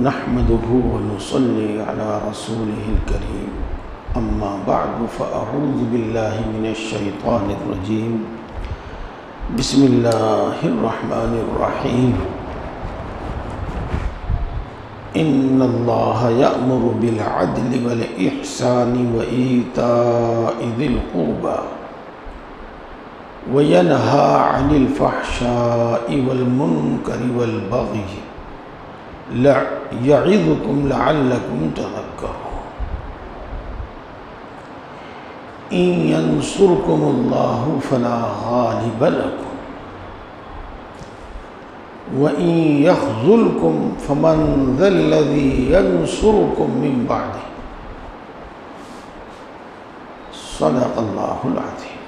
نحمده ونصلي على رسوله الكريم اما بعد فاعوذ بالله من الشيطان الرجيم بسم الله الرحمن الرحيم ان الله يأمر بالعدل والإحسان وإيتاء ذي القربى وينهى عن الفحشاء والمنكر والبغي يعظكم لعلكم تذكرون إن ينصركم الله فلا غالب لكم وإن يخذلكم فمن ذا الذي ينصركم من بعده صدق الله العظيم۔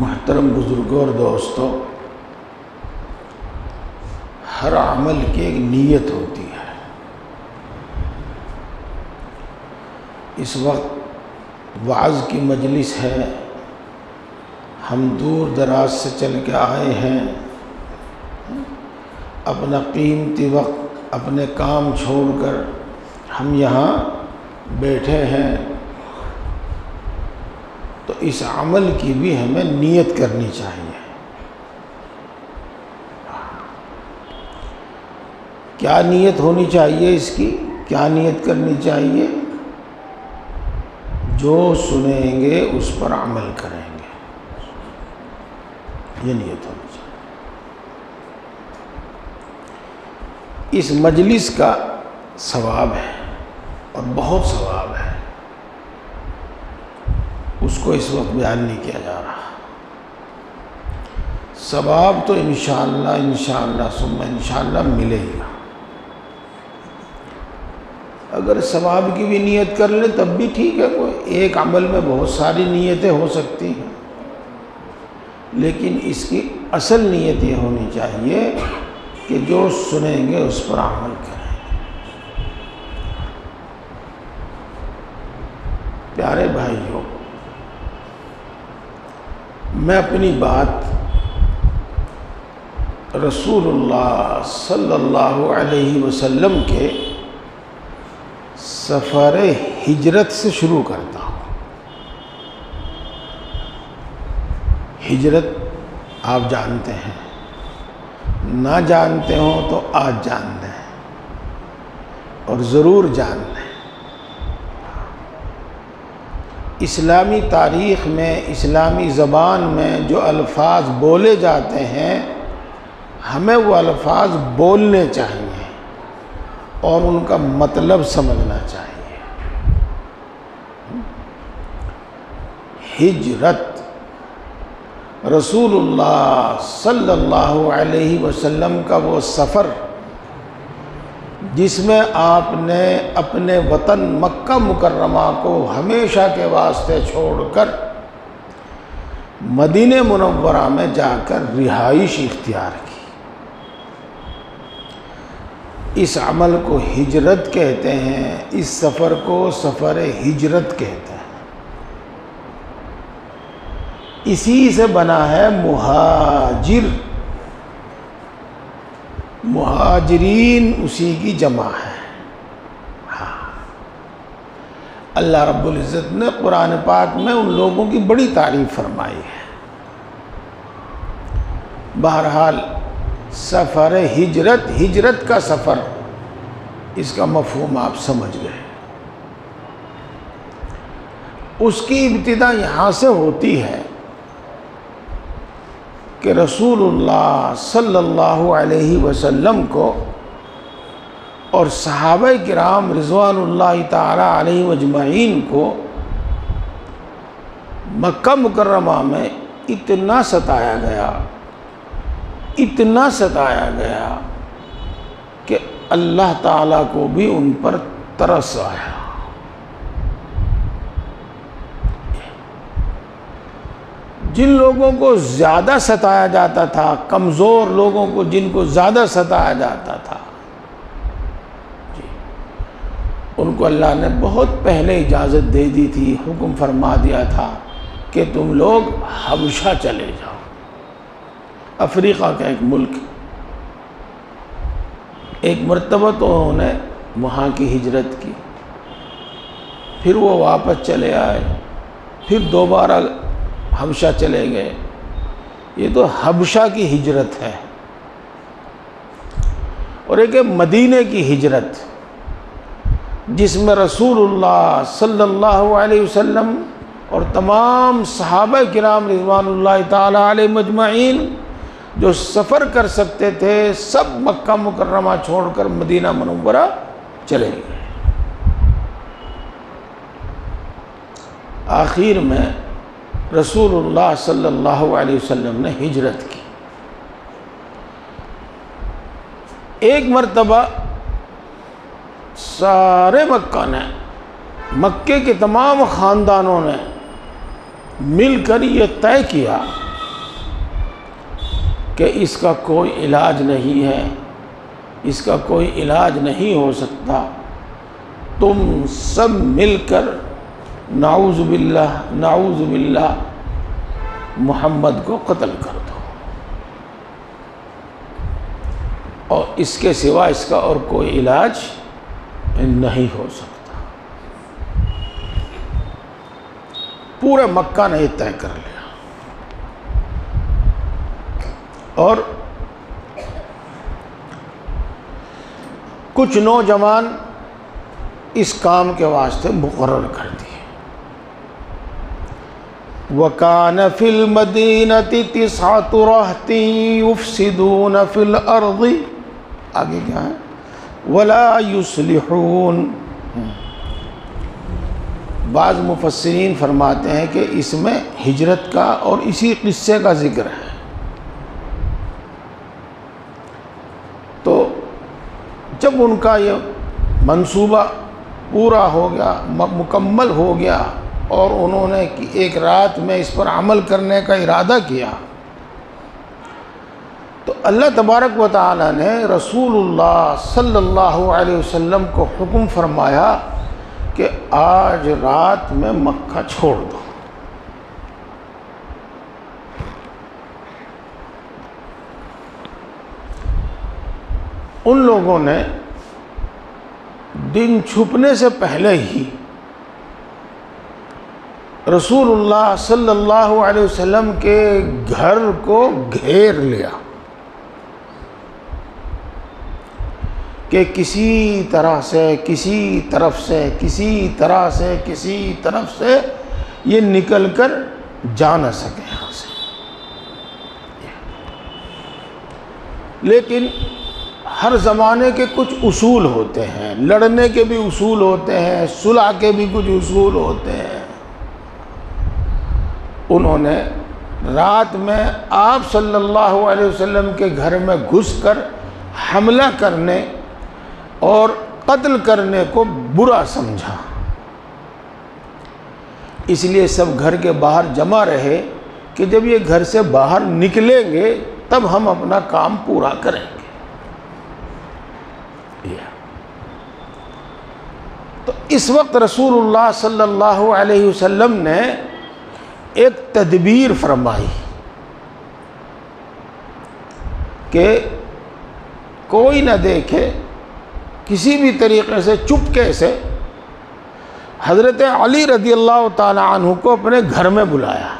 محترم بزرگوں اور دوستوں، ہر عمل کی ایک نیت ہوتی ہے۔ اس وقت وعظ کی مجلس ہے، ہم دور دراز سے چل کے آئے ہیں، اپنا قیمتی وقت اپنے کام چھوڑ کر ہم یہاں بیٹھے ہیں، تو اس عمل کی بھی ہمیں نیت کرنی چاہیے۔ کیا نیت ہونی چاہیے اس کی؟ کیا نیت کرنی چاہیے؟ جو سنیں گے اس پر عمل کریں گے، یہ نیت ہونی چاہیے۔ اس مجلس کا ثواب ہے اور بہت ثواب ہے، اس کو اس وقت بیان نہیں کیا جا رہا۔ ثواب تو انشاءاللہ ثم انشاءاللہ ملے گا۔ اگر ثواب کی بھی نیت کر لیں تب بھی ٹھیک ہے، کوئی ایک عمل میں بہت ساری نیتیں ہو سکتی ہیں، لیکن اس کی اصل نیت یہ ہونی چاہیے کہ جو سنیں گے اس پر عمل کریں۔ پیارے بھائیوں، میں اپنی بات رسول اللہ صلی اللہ علیہ وسلم کے سفر ہجرت سے شروع کرتا ہوں۔ ہجرت آپ جانتے ہیں، نہ جانتے ہوں تو آج جان لیں اور ضرور جان لیں۔ اسلامی تاریخ میں، اسلامی زبان میں جو الفاظ بولے جاتے ہیں، ہمیں وہ الفاظ بولنے چاہیے اور ان کا مطلب سمجھنا چاہیے۔ ہجرت رسول اللہ صلی اللہ علیہ وسلم کا وہ سفر جس میں آپ نے اپنے وطن مکہ مکرمہ کو ہمیشہ کے واسطے چھوڑ کر مدینہ منورہ میں جا کر رہائش اختیار کی۔ اس عمل کو ہجرت کہتے ہیں، اس سفر کو سفر ہجرت کہتے ہیں۔ اسی سے بنا ہے مہاجر، مہاجرین اسی کی جمع ہے۔ اللہ رب العزت نے قرآن پاک میں ان لوگوں کی بڑی تعریف فرمائی ہے۔ بہرحال سفر ہجرت، ہجرت کا سفر، اس کا مفہوم آپ سمجھ گئے۔ اس کی ابتدا یہاں سے ہوتی ہے کہ رسول اللہ صلی اللہ علیہ وسلم کو اور صحابہ کرام رضوان اللہ تعالی علیہ اجمعین کو مکہ مکرمہ میں اتنا ستایا گیا کہ اللہ تعالیٰ کو بھی ان پر ترس آیا۔ جن لوگوں کو زیادہ ستایا جاتا تھا، کمزور لوگوں کو جن کو زیادہ ستایا جاتا تھا، ان کو اللہ نے بہت پہلے اجازت دے دی تھی، حکم فرما دیا تھا کہ تم لوگ حبشہ چلے جاؤ، افریقہ کا ایک ملک ایک مرتبہ تو انہوں نے وہاں کی ہجرت کی، پھر وہ واپس چلے آئے، پھر دوبارہ حبشہ چلے گئے۔ یہ تو حبشہ کی ہجرت ہے، اور ایک ہے مدینے کی ہجرت، جس میں رسول اللہ صلی اللہ علیہ وسلم اور تمام صحابہ کرام رضوان اللہ تعالی علیہ مجمعین جو سفر کر سکتے تھے سب مکہ مکرمہ چھوڑ کر مدینہ منورہ چلے گئے۔ آخر میں رسول اللہ صلی اللہ علیہ وسلم نے ہجرت کی۔ ایک مرتبہ سارے مکہ نے، مکے کے تمام خاندانوں نے مل کر یہ طے کیا کہ اس کا کوئی علاج نہیں ہے، اس کا کوئی علاج نہیں ہو سکتا، تم سب مل کر نعوذ باللہ محمد کو قتل کر دو، اور اس کے سوا اس کا اور کوئی علاج نہیں ہو سکتا۔ پورے مکہ نے یہ طے کر لیا، اور کچھ نوجوان اس کام کے واسطے مقرر کر دیے۔ وَكَانَ فِي الْمَدِينَةِ 9 رَهْطٍ يُفْسِدُونَ فِي الْأَرْضِ، آگے کیا ہے؟ وَلَا يُصْلِحُونَ۔ بعض مفسرین فرماتے ہیں کہ اس میں ہجرت کا اور اسی قصے کا ذکر ہے۔ تو جب ان کا یہ منصوبہ پورا ہو گیا، مکمل ہو گیا، اور انہوں نے ایک رات میں اس پر عمل کرنے کا ارادہ کیا، تو اللہ تبارک و تعالی نے رسول اللہ صلی اللہ علیہ وسلم کو حکم فرمایا کہ آج رات میں مکہ چھوڑ دو۔ ان لوگوں نے دن چھپنے سے پہلے ہی رسول اللہ صلی اللہ علیہ وسلم کے گھر کو گھیر لیا کہ کسی طرح سے، کسی طرف سے یہ نکل کر جا نہ سکے یہاں سے۔ لیکن ہر زمانے کے کچھ اصول ہوتے ہیں، لڑنے کے بھی اصول ہوتے ہیں، صلح کے بھی کچھ اصول ہوتے ہیں۔ انہوں نے رات میں آپ صلی اللہ علیہ وسلم کے گھر میں گھس کر حملہ کرنے اور قتل کرنے کو برا سمجھا، اس لیے سب گھر کے باہر جمع رہے کہ جب یہ گھر سے باہر نکلیں گے تب ہم اپنا کام پورا کریں گے۔ تو اس وقت رسول اللہ صلی اللہ علیہ وسلم نے ایک تدبیر فرمائی کہ کوئی نہ دیکھے، کسی بھی طریقے سے چپکے سے حضرت علی رضی اللہ تعالی عنہ کو اپنے گھر میں بلایا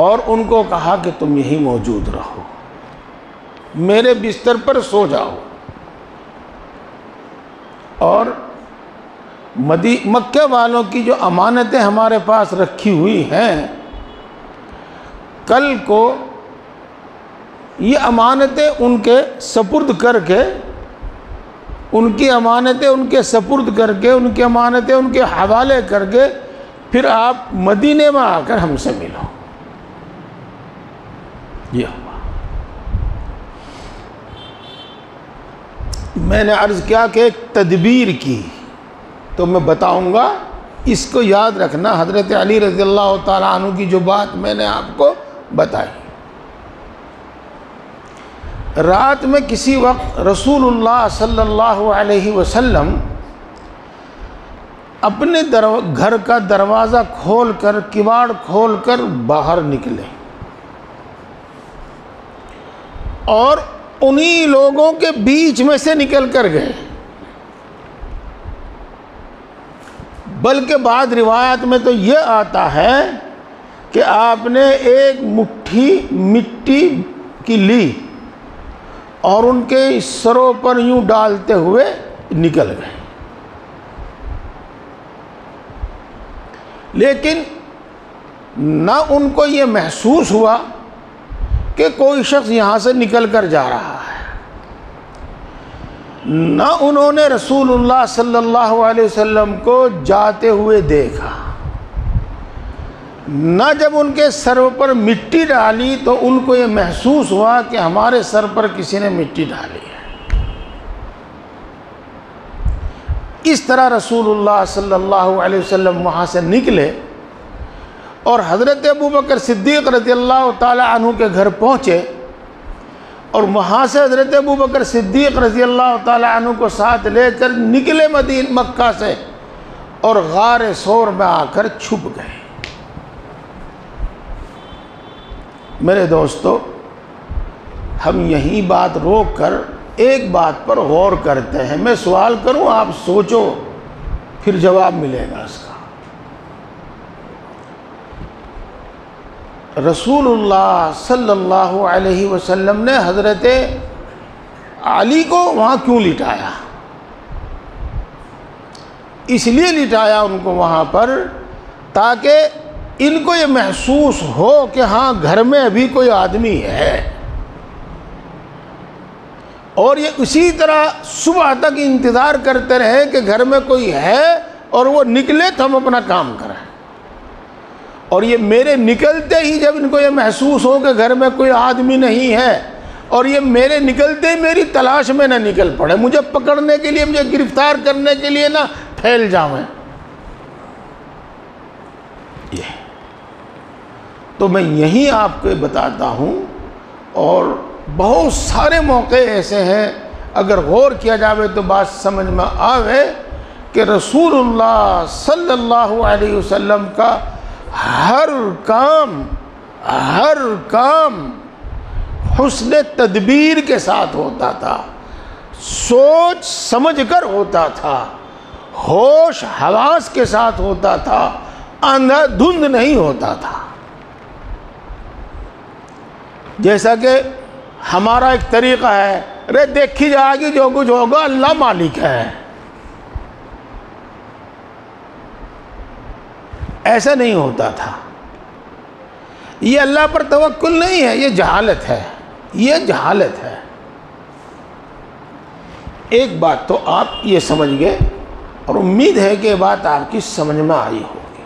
اور ان کو کہا کہ تم یہی موجود رہو، میرے بستر پر سو جاؤ، اور مکہ والوں کی جو امانتیں ہمارے پاس رکھی ہوئی ہیں، کل کو یہ امانتیں ان کے سپرد کر کے، ان کی امانتیں ان کے سپرد کر کے، ان کی امانتیں ان کے حوالے کر کے، پھر آپ مدینے میں آ کر ہم سے ملو۔ یہ ہوا۔ میں نے عرض کیا کہ ایک تدبیر کی، تو میں بتاؤں گا، اس کو یاد رکھنا، حضرت علی رضی اللہ تعالیٰ عنہ کی جو بات میں نے آپ کو بتائی۔ رات میں کسی وقت رسول اللہ صلی اللہ علیہ وسلم اپنے گھر کا دروازہ کھول کر، کواڑ کھول کر باہر نکلے، اور انہی لوگوں کے بیچ میں سے نکل کر گئے، بلکہ بعض روایت میں تو یہ آتا ہے کہ آپ نے ایک مٹھی مٹی کی لی اور ان کے سروں پر یوں ڈالتے ہوئے نکل گئے، لیکن نہ ان کو یہ محسوس ہوا کہ کوئی شخص یہاں سے نکل کر جا رہا ہے، نہ انہوں نے رسول اللہ صلی اللہ علیہ وسلم کو جاتے ہوئے دیکھا، نہ جب ان کے سر پر مٹی ڈالی تو ان کو یہ محسوس ہوا کہ ہمارے سر پر کسی نے مٹی ڈالی ہے۔ اس طرح رسول اللہ صلی اللہ علیہ وسلم وہاں سے نکلے اور حضرت ابوبکر صدیق رضی اللہ تعالی عنہ کے گھر پہنچے، اور وہاں سے حضرت ابوبکر صدیق رضی اللہ تعالی عنہ کو ساتھ لے کر نکلے مکہ سے اور غار ثور میں آ کر چھپ گئے۔ میرے دوستو، ہم یہی بات روک کر ایک بات پر غور کرتے ہیں۔ میں سوال کروں، آپ سوچو، پھر جواب ملے گا اس کا۔ رسول اللہ صلی اللہ علیہ وسلم نے حضرت علی کو وہاں کیوں لٹایا؟ اس لیے لٹایا ان کو وہاں پر تاکہ ان کو یہ محسوس ہو کہ ہاں گھر میں ابھی کوئی آدمی ہے، اور یہ اسی طرح صبح تک انتظار کرتے رہے کہ گھر میں کوئی ہے اور وہ نکلے تو ہم اپنا کام کریں۔ اور یہ میرے نکلتے ہی جب ان کو یہ محسوس ہو کہ گھر میں کوئی آدمی نہیں ہے، اور یہ میرے نکلتے ہی میری تلاش میں نہ نکل پڑے، مجھے پکڑنے کے لیے، مجھے گرفتار کرنے کے لیے نہ پھیل جاؤں، یہ تو میں یہی آپ کو بتاتا ہوں۔ اور بہت سارے موقع ایسے ہیں، اگر غور کیا جاوے تو بات سمجھ میں آوے کہ رسول اللہ صلی اللہ علیہ وسلم کا ہر کام حسن تدبیر کے ساتھ ہوتا تھا، سوچ سمجھ کر ہوتا تھا، ہوش حواس کے ساتھ ہوتا تھا، اندھا دھند نہیں ہوتا تھا۔ جیسا کہ ہمارا ایک طریقہ ہے، رے دیکھی جائے گی جو کچھ ہوگا اللہ مالک ہے، ایسا نہیں ہوتا تھا۔ یہ اللہ پر توکل نہیں ہے، یہ جہالت ہے، یہ جہالت ہے۔ ایک بات تو آپ یہ سمجھ گئے، اور امید ہے کہ یہ بات آپ کی سمجھ میں آئی ہوگی۔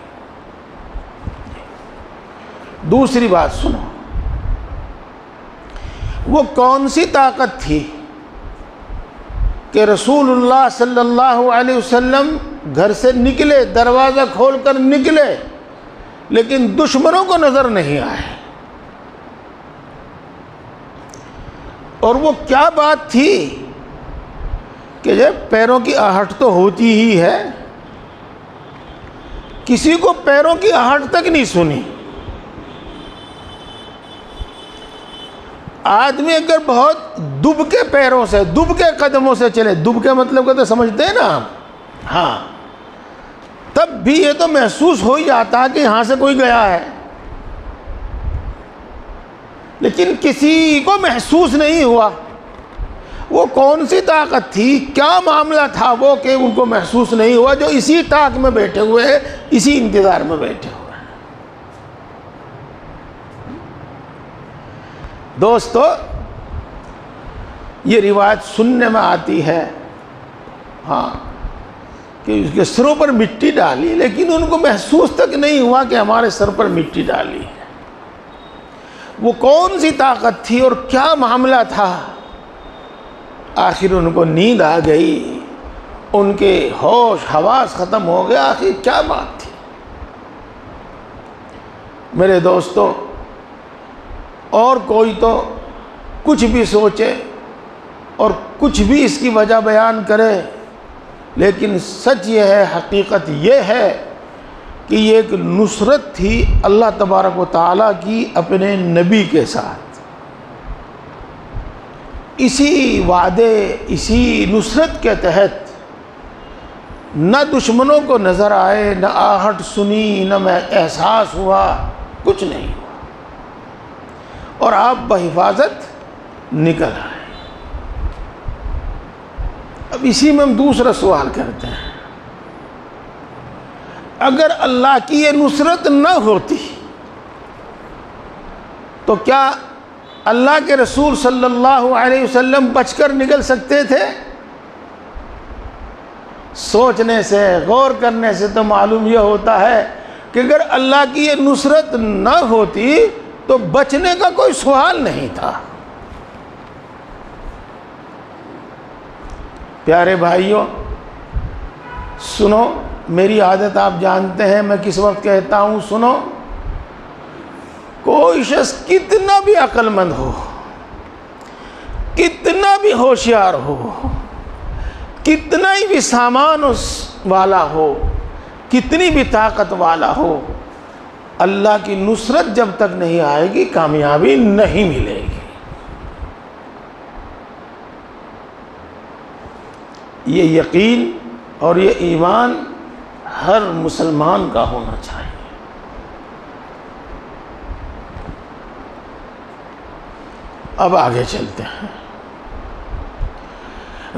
دوسری بات سنو، وہ کون سی طاقت تھی کہ رسول اللہ صلی اللہ علیہ وسلم گھر سے نکلے، دروازہ کھول کر نکلے، لیکن دشمنوں کو نظر نہیں آئے؟ اور وہ کیا بات تھی کہ جب پیروں کی آہٹ تو ہوتی ہی ہے، کسی کو پیروں کی آہٹ تک نہیں سنی۔ آدمی اگر بہت دب کے پیروں سے، دب کے قدموں سے چلے، دب کے مطلب کہ تو سمجھتے ہیں نا آپ، ہاں، تب بھی یہ تو محسوس ہو ہی جاتا کہ یہاں سے کوئی گیا ہے، لیکن کسی کو محسوس نہیں ہوا۔ وہ کون سی طاقت تھی، کیا معاملہ تھا وہ کہ ان کو محسوس نہیں ہوا، جو اسی طاق میں بیٹھے ہوئے ہیں، اسی انتظار میں بیٹھے ہوئے ہیں۔ دوستو، یہ روایت سننے میں آتی ہے، ہاں، کہ اس کے سروں پر مٹی ڈالی، لیکن ان کو محسوس تک نہیں ہوا کہ ہمارے سر پر مٹی ڈالی ہے۔ وہ کون سی طاقت تھی اور کیا معاملہ تھا؟ آخر ان کو نیند آ گئی، ان کے ہوش حواس ختم ہو گیا، آخر کیا بات تھی؟ میرے دوستو، اور کوئی تو کچھ بھی سوچے اور کچھ بھی اس کی وجہ بیان کرے، لیکن سچ یہ ہے، حقیقت یہ ہے کہ یہ ایک نصرت تھی اللہ تبارک و تعالیٰ کی اپنے نبی کے ساتھ۔ اسی وعدے، اسی نصرت کے تحت نہ دشمنوں کو نظر آئے، نہ آہٹ سنی، نہ احساس ہوا، کچھ نہیں ہوا، اور آپ بحفاظت نکل آئے۔ اب اسی میں ہم دوسرا سوال کرتے ہیں، اگر اللہ کی یہ نصرت نہ ہوتی تو کیا اللہ کے رسول صلی اللہ علیہ وسلم بچ کر نکل سکتے تھے؟ سوچنے سے، غور کرنے سے تو معلوم یہ ہوتا ہے کہ اگر اللہ کی یہ نصرت نہ ہوتی تو بچنے کا کوئی سوال نہیں تھا۔ پیارے بھائیوں سنو، میری عادت آپ جانتے ہیں، میں کس وقت کہتا ہوں سنو۔ کوئی شخص کتنا بھی عقل مند ہو، کتنا بھی ہوشیار ہو، کتنا ہی بھی سامان اس والا ہو، کتنی بھی طاقت والا ہو، اللہ کی نصرت جب تک نہیں آئے گی کامیابی نہیں ملے گی۔ یہ یقین اور یہ ایمان ہر مسلمان کا ہونا چاہیے۔ اب آگے چلتے ہیں۔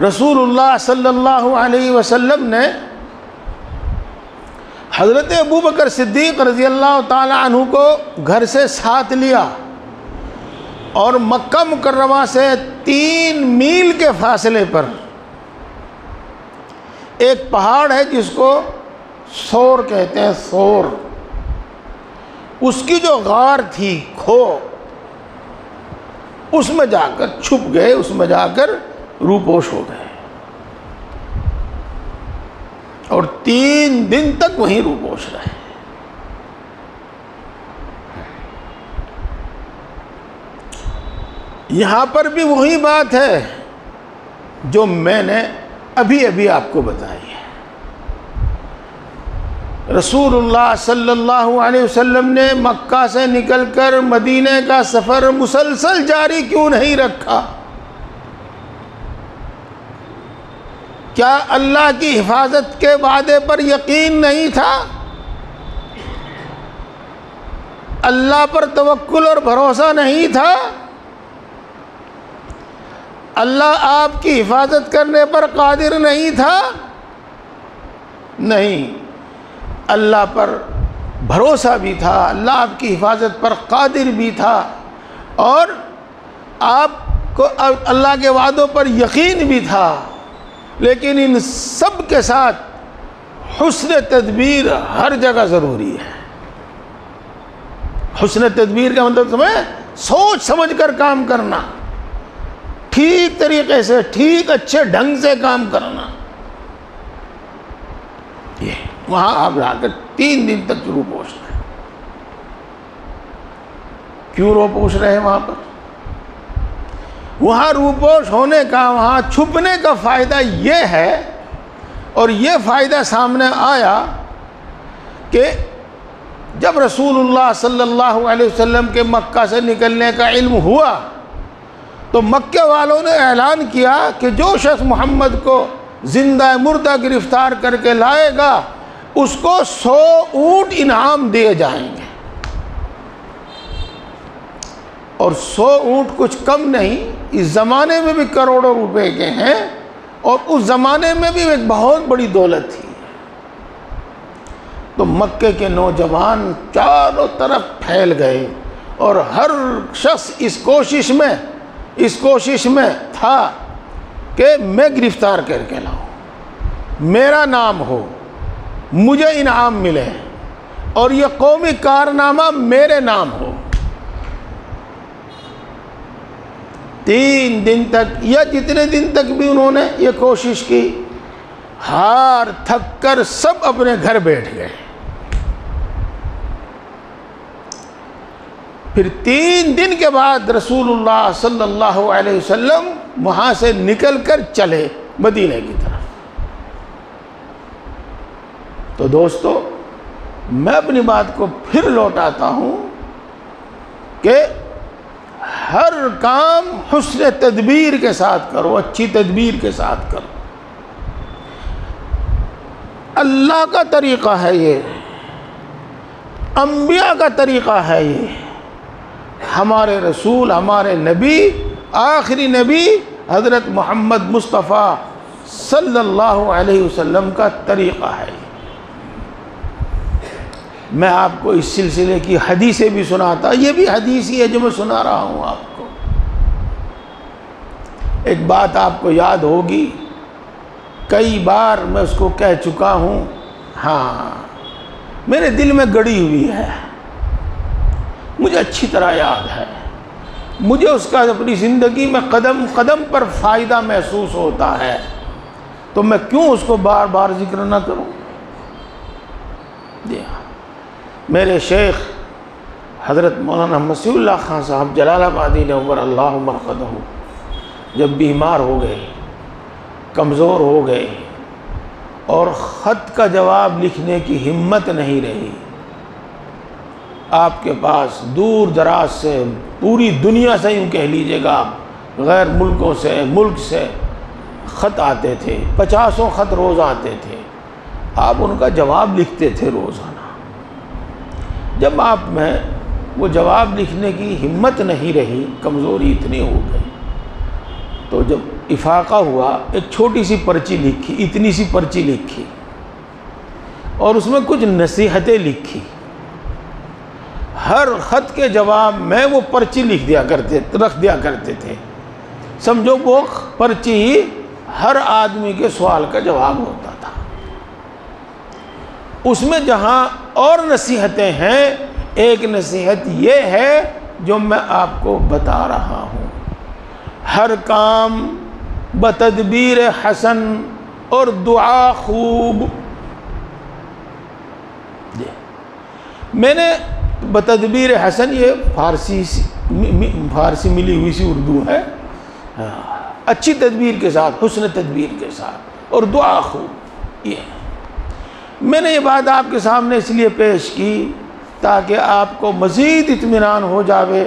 رسول اللہ صلی اللہ علیہ وسلم نے حضرت ابوبکر صدیق رضی اللہ تعالی عنہ کو گھر سے ساتھ لیا اور مکہ مکرمہ سے 3 میل کے فاصلے پر ایک پہاڑ ہے جس کو ثور کہتے ہیں، ثور، اس کی جو غار تھی، کھو، اس میں جا کر چھپ گئے، اس میں جا کر روپوش ہو گئے اور 3 دن تک وہیں روپوش رہے۔ یہاں پر بھی وہی بات ہے جو میں نے ابھی آپ کو بتائی ہے۔ رسول اللہ صلی اللہ علیہ وسلم نے مکہ سے نکل کر مدینے کا سفر مسلسل جاری کیوں نہیں رکھا؟ کیا اللہ کی حفاظت کے وعدے پر یقین نہیں تھا؟ اللہ پر توکل اور بھروسہ نہیں تھا؟ اللہ آپ کی حفاظت کرنے پر قادر نہیں تھا؟ نہیں، اللہ پر بھروسہ بھی تھا، اللہ آپ کی حفاظت پر قادر بھی تھا، اور آپ کو اللہ کے وعدوں پر یقین بھی تھا، لیکن ان سب کے ساتھ حسن تدبیر ہر جگہ ضروری ہے۔ حسن تدبیر کا مطلب تمہیں سوچ سمجھ کر کام کرنا، ٹھیک طریقے سے، ٹھیک اچھے ڈھنگ سے کام کرنا۔ یہ وہاں آپ جا کر 3 دن تک روپوش رہے۔ کیوں روپوش رہے وہاں پر؟ وہاں روپوش ہونے کا، وہاں چھپنے کا فائدہ یہ ہے، اور یہ فائدہ سامنے آیا کہ جب رسول اللہ صلی اللہ علیہ وسلم کے مکہ سے نکلنے کا علم ہوا تو مکہ والوں نے اعلان کیا کہ جو شخص محمد کو زندہ مردہ گرفتار کر کے لائے گا اس کو 100 اونٹ انعام دیے جائیں گے، اور 100 اونٹ کچھ کم نہیں، اس زمانے میں بھی کروڑوں روپے کے ہیں، اور اس زمانے میں بھی ایک بہت بڑی دولت تھی۔ تو مکے کے نوجوان چاروں طرف پھیل گئے، اور ہر شخص اس کوشش میں تھا کہ میں گرفتار کر کے لاؤں، میرا نام ہو، مجھے انعام ملے، اور یہ قومی کارنامہ میرے نام ہو۔ 3 دن تک یا جتنے دن تک بھی انہوں نے یہ کوشش کی، ہار تھک کر سب اپنے گھر بیٹھ گئے۔ پھر 3 دن کے بعد رسول اللہ صلی اللہ علیہ وسلم وہاں سے نکل کر چلے مدینے کی طرف۔ تو دوستو، میں اپنی بات کو پھر لوٹاتا ہوں کہ ہر کام حسن تدبیر کے ساتھ کرو، اچھی تدبیر کے ساتھ کرو۔ اللہ کا طریقہ ہے یہ، انبیاء کا طریقہ ہے یہ، ہمارے رسول، ہمارے نبی، آخری نبی حضرت محمد مصطفیٰ صلی اللہ علیہ وسلم کا طریقہ ہے۔ میں آپ کو اس سلسلے کی حدیثیں بھی سناتا، یہ بھی حدیث ہی ہے جو میں سنا رہا ہوں آپ کو۔ ایک بات آپ کو یاد ہوگی، کئی بار میں اس کو کہہ چکا ہوں، ہاں میرے دل میں گڑی ہوئی ہے، مجھے اچھی طرح یاد ہے، مجھے اس کا اپنی زندگی میں قدم قدم پر فائدہ محسوس ہوتا ہے، تو میں کیوں اس کو بار بار ذکر نہ کروں؟ جی ہاں، میرے شیخ حضرت مولانا مسیح اللہ خان صاحب جلال آبادی نور اللہ مرقدہ جب بیمار ہو گئے، کمزور ہو گئے، اور خط کا جواب لکھنے کی ہمت نہیں رہی، آپ کے پاس دور دراز سے، پوری دنیا سے یوں کہہ لیجئے گا، غیر ملکوں سے، ملک سے خط آتے تھے، 50 خط روز آتے تھے، آپ ان کا جواب لکھتے تھے روزانہ۔ جب آپ میں وہ جواب لکھنے کی ہمت نہیں رہی، کمزوری اتنی ہو گئی، تو جب افاقہ ہوا، ایک چھوٹی سی پرچی لکھی، اتنی سی پرچی لکھی، اور اس میں کچھ نصیحتیں لکھی۔ ہر خط کے جواب میں وہ پرچی رکھ دیا کرتے تھے، سمجھو وہ پرچی ہی ہر آدمی کے سوال کا جواب ہوتا تھا۔ اس میں جہاں اور نصیحتیں ہیں، ایک نصیحت یہ ہے جو میں آپ کو بتا رہا ہوں، ہر کام بتدبیر حسن اور دعا خوب۔ میں نے بتدبیر حسن، یہ فارسی ملی ہوئی سی اردو ہے، اچھی تدبیر کے ساتھ، حسن تدبیر کے ساتھ، اور دعا خوب، یہ میں نے یہ بات آپ کے سامنے اس لیے پیش کی تاکہ آپ کو مزید اطمینان ہو جاوے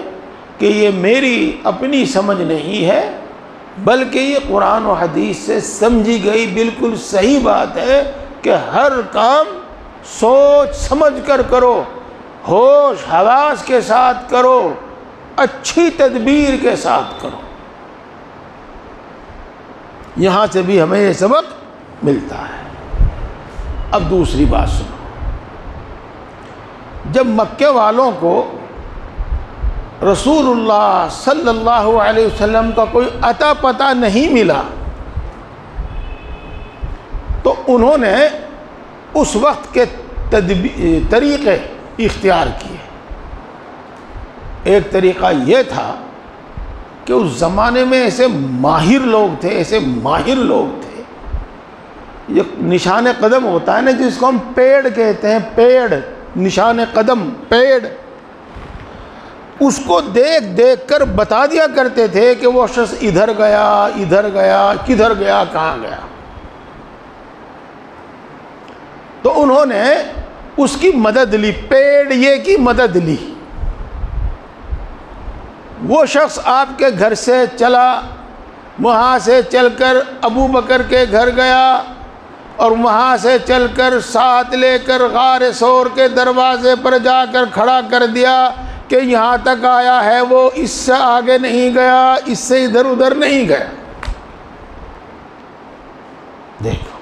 کہ یہ میری اپنی سمجھ نہیں ہے، بلکہ یہ قرآن و حدیث سے سمجھی گئی بالکل صحیح بات ہے کہ ہر کام سوچ سمجھ کر کرو، ہوش حواس کے ساتھ کرو، اچھی تدبیر کے ساتھ کرو۔ یہاں سے بھی ہمیں یہ سبق ملتا ہے۔ اب دوسری بات سنو، جب مکے والوں کو رسول اللہ صلی اللہ علیہ وسلم کا کوئی عطا پتہ نہیں ملا، تو انہوں نے اس وقت کے طریقے اختیار کیے۔ ایک طریقہ یہ تھا کہ اس زمانے میں ایسے ماہر لوگ تھے، یہ نشان قدم ہوتا ہے نا جس کو ہم پیڑ کہتے ہیں، پیڑ، نشان قدم، پیڑ، اس کو دیکھ کر بتا دیا کرتے تھے کہ وہ شخص ادھر گیا، کدھر گیا، کہاں گیا۔ تو انہوں نے اس کی مدد لی، پیڑ یہ کی مدد لی۔ وہ شخص آپ کے گھر سے چلا، وہاں سے چل کر ابو بکر کے گھر گیا، اور وہاں سے چل کر ساتھ لے کر غار ثور کے دروازے پر جا کر کھڑا کر دیا کہ یہاں تک آیا ہے، وہ اس سے آگے نہیں گیا، اس سے ادھر ادھر نہیں گیا۔ دیکھو،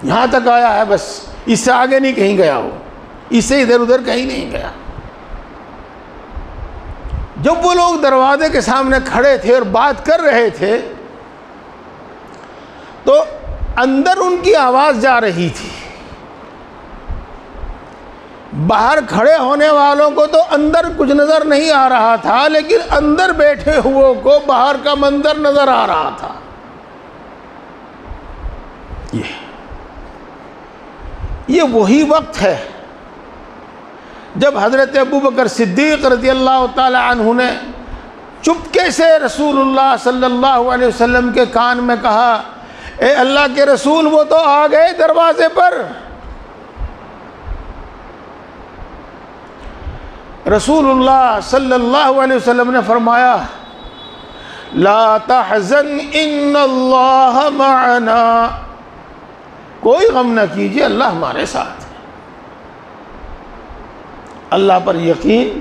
یہاں تک آیا ہے، بس اس سے آگے نہیں کہیں گیا، وہ اس سے ادھر ادھر کہیں نہیں گیا۔ جب وہ لوگ دروازے کے سامنے کھڑے تھے اور بات کر رہے تھے تو اندر ان کی آواز جا رہی تھی، باہر کھڑے ہونے والوں کو تو اندر کچھ نظر نہیں آ رہا تھا، لیکن اندر بیٹھے ہوئے کو باہر کا منظر نظر آ رہا تھا۔ یہ وہی وقت ہے جب حضرت ابو بکر صدیق رضی اللہ تعالی عنہ نے چپکے سے رسول اللہ صلی اللہ علیہ وسلم کے کان میں کہا، اے اللہ کے رسول، وہ تو آ گئے دروازے پر۔ رسول اللہ صلی اللہ علیہ وسلم نے فرمایا لا تحزن ان اللہ معنا، کوئی غم نہ کیجیے، اللہ ہمارے ساتھ ہے۔ اللہ پر یقین،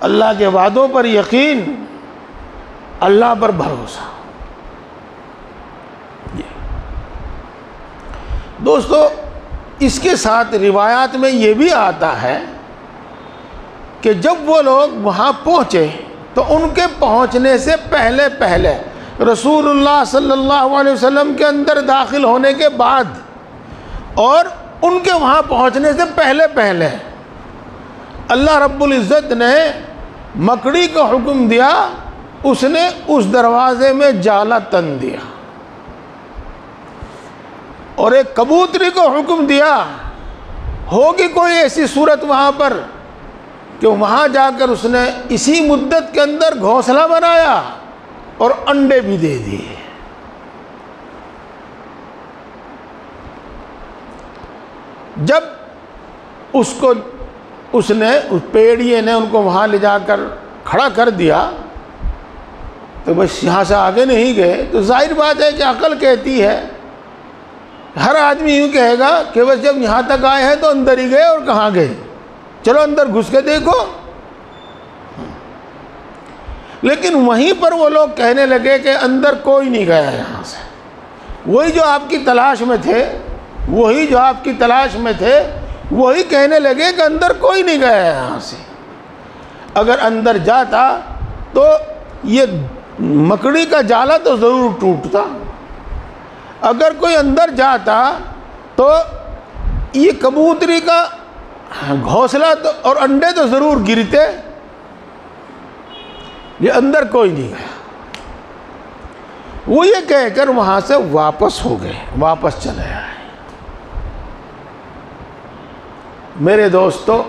اللہ کے وعدوں پر یقین، اللہ پر بھروسہ۔ دوستو اس کے ساتھ روایات میں یہ بھی آتا ہے کہ جب وہ لوگ وہاں پہنچے تو ان کے پہنچنے سے پہلے پہلے رسول اللہ صلی اللہ علیہ وسلم کے اندر داخل ہونے کے بعد اور ان کے وہاں پہنچنے سے پہلے پہلے اللہ رب العزت نے مکڑی کو حکم دیا، اس نے اس دروازے میں جالا تن دیا، اور ایک کبوتری کو حکم دیا، ہوگی کوئی ایسی صورت وہاں پر کہ وہاں جا کر اس نے اسی مدت کے اندر گھونسلہ بنایا اور انڈے بھی دے دیے۔ جب اس پیڑیے نے ان کو وہاں لے جا کر کھڑا کر دیا تو بس یہاں سے آگے نہیں گئے، تو ظاہر بات ہے کہ عقل کہتی ہے، ہر آدمی یوں کہے گا کہ بس جب یہاں تک آئے ہیں تو اندر ہی گئے، اور کہاں گئے، چلو اندر گھس کے دیکھو۔ لیکن وہیں پر وہ لوگ کہنے لگے کہ اندر کوئی نہیں گیا یہاں سے، وہی جو آپ کی تلاش میں تھے وہی کہنے لگے کہ اندر کوئی نہیں گیا یہاں سے۔ اگر اندر جاتا تو یہ مکڑی کا جالا تو ضرور ٹوٹتا، اگر کوئی اندر جاتا تو یہ کبوتری کا گھونسلہ اور انڈے تو ضرور گرتے، یہ اندر کوئی نہیں گیا۔ وہ یہ کہہ کر وہاں سے واپس ہو گئے، واپس چلے آئے۔ میرے دوستو،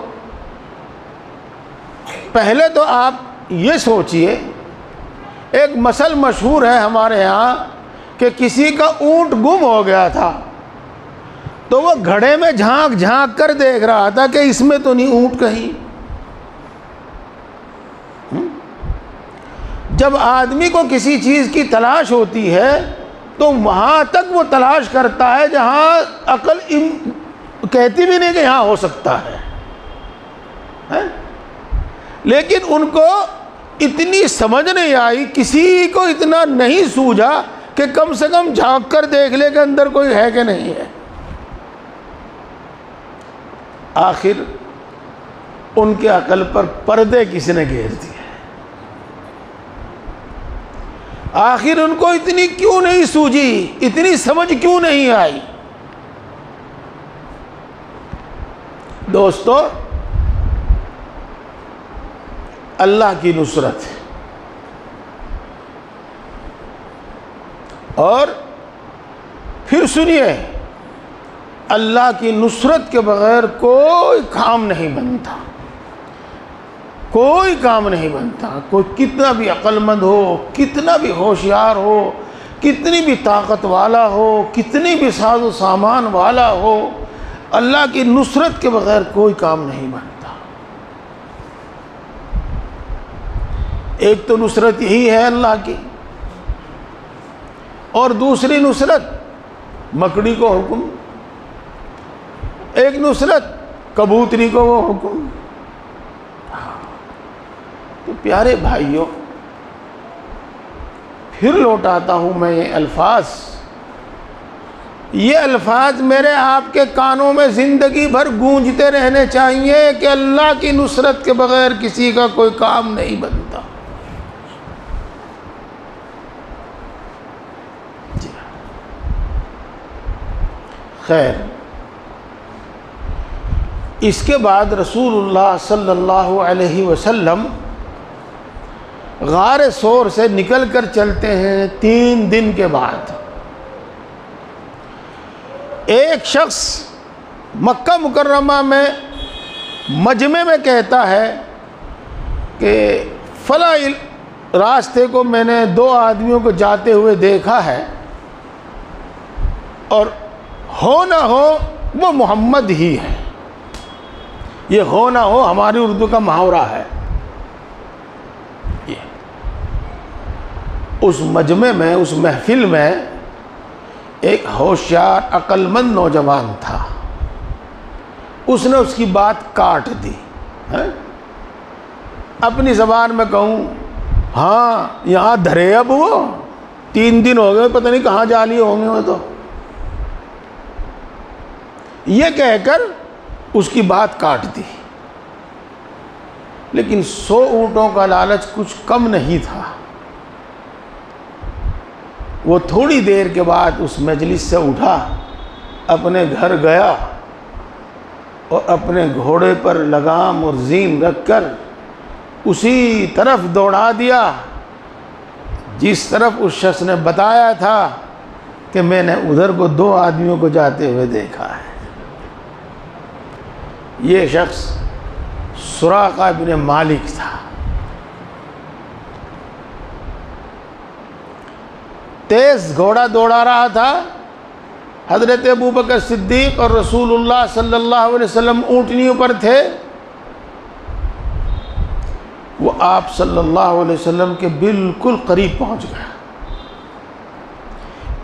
پہلے تو آپ یہ سوچئے، ایک مثل مشہور ہے ہمارے ہاں کہ کسی کا اونٹ گم ہو گیا تھا تو وہ گھڑے میں جھانک جھانک کر دیکھ رہا تھا کہ اس میں تو نہیں اونٹ کہیں۔ جب آدمی کو کسی چیز کی تلاش ہوتی ہے تو وہاں تک وہ تلاش کرتا ہے جہاں عقل کہتی بھی نہیں کہ یہاں ہو سکتا ہے۔ لیکن ان کو اتنی سمجھ نہیں آئی، کسی کو اتنا نہیں سوجھا کہ کم سے کم جھانک کر دیکھ لے کہ اندر کوئی ہے کہ نہیں ہے۔ آخر ان کے عقل پر پردے کس نے گھیر دیے؟ آخر ان کو اتنی کیوں نہیں سوجھی، اتنی سمجھ کیوں نہیں آئی؟ دوستو، اللہ کی نصرت ہے، اور پھر سنیے، اللہ کی نصرت کے بغیر کوئی کام نہیں بنتا، کوئی کام نہیں بنتا۔ کوئی کتنا بھی عقل مند ہو، کتنا بھی ہوشیار ہو، کتنی بھی طاقت والا ہو، کتنی بھی ساز و سامان والا ہو، اللہ کی نصرت کے بغیر کوئی کام نہیں بنتا۔ ایک تو نصرت یہی ہے اللہ کی، اور دوسری نصرت مکڑی کو حکم، ایک نصرت کبوتری کو وہ حکم۔ تو پیارے بھائیوں، پھر لوٹاتا ہوں میں یہ الفاظ میرے آپ کے کانوں میں زندگی بھر گونجتے رہنے چاہیے کہ اللہ کی نصرت کے بغیر کسی کا کوئی کام نہیں بنتا۔ خیر، اس کے بعد رسول اللہ صلی اللہ علیہ وسلم غار ثور سے نکل کر چلتے ہیں 3 دن کے بعد۔ ایک شخص مکہ مکرمہ میں مجمع میں کہتا ہے کہ فلاں راستے کو میں نے 2 آدمیوں کو جاتے ہوئے دیکھا ہے، اور ہو نہ ہو وہ محمد ہی ہے۔ یہ ہو نہ ہو ہماری اردو کا محاورہ ہے یہ۔ اس مجمع میں، اس محفل میں ایک ہوشیار عقل مند نوجوان تھا، اس نے اس کی بات کاٹ دی۔ اپنی زبان میں کہوں، ہاں یہاں دھرے اب وہ 3 دن ہو گئے، پتہ نہیں کہاں جا لیے ہوں گے وہ تو، یہ کہہ کر اس کی بات کاٹ دی۔ لیکن 100 اونٹوں کا لالچ کچھ کم نہیں تھا، وہ تھوڑی دیر کے بعد اس مجلس سے اٹھا، اپنے گھر گیا اور اپنے گھوڑے پر لگام اور زین رکھ کر اسی طرف دوڑا دیا جس طرف اس شخص نے بتایا تھا کہ میں نے ادھر کو 2 آدمیوں کو جاتے ہوئے دیکھا ہے۔ یہ شخص سراقہ بن مالک تھا۔ تیز گھوڑا دوڑا رہا تھا، حضرت ابوبکر صدیق اور رسول اللہ صلی اللہ علیہ وسلم اونٹنیوں پر تھے، وہ آپ صلی اللہ علیہ وسلم کے بالکل قریب پہنچ گیا،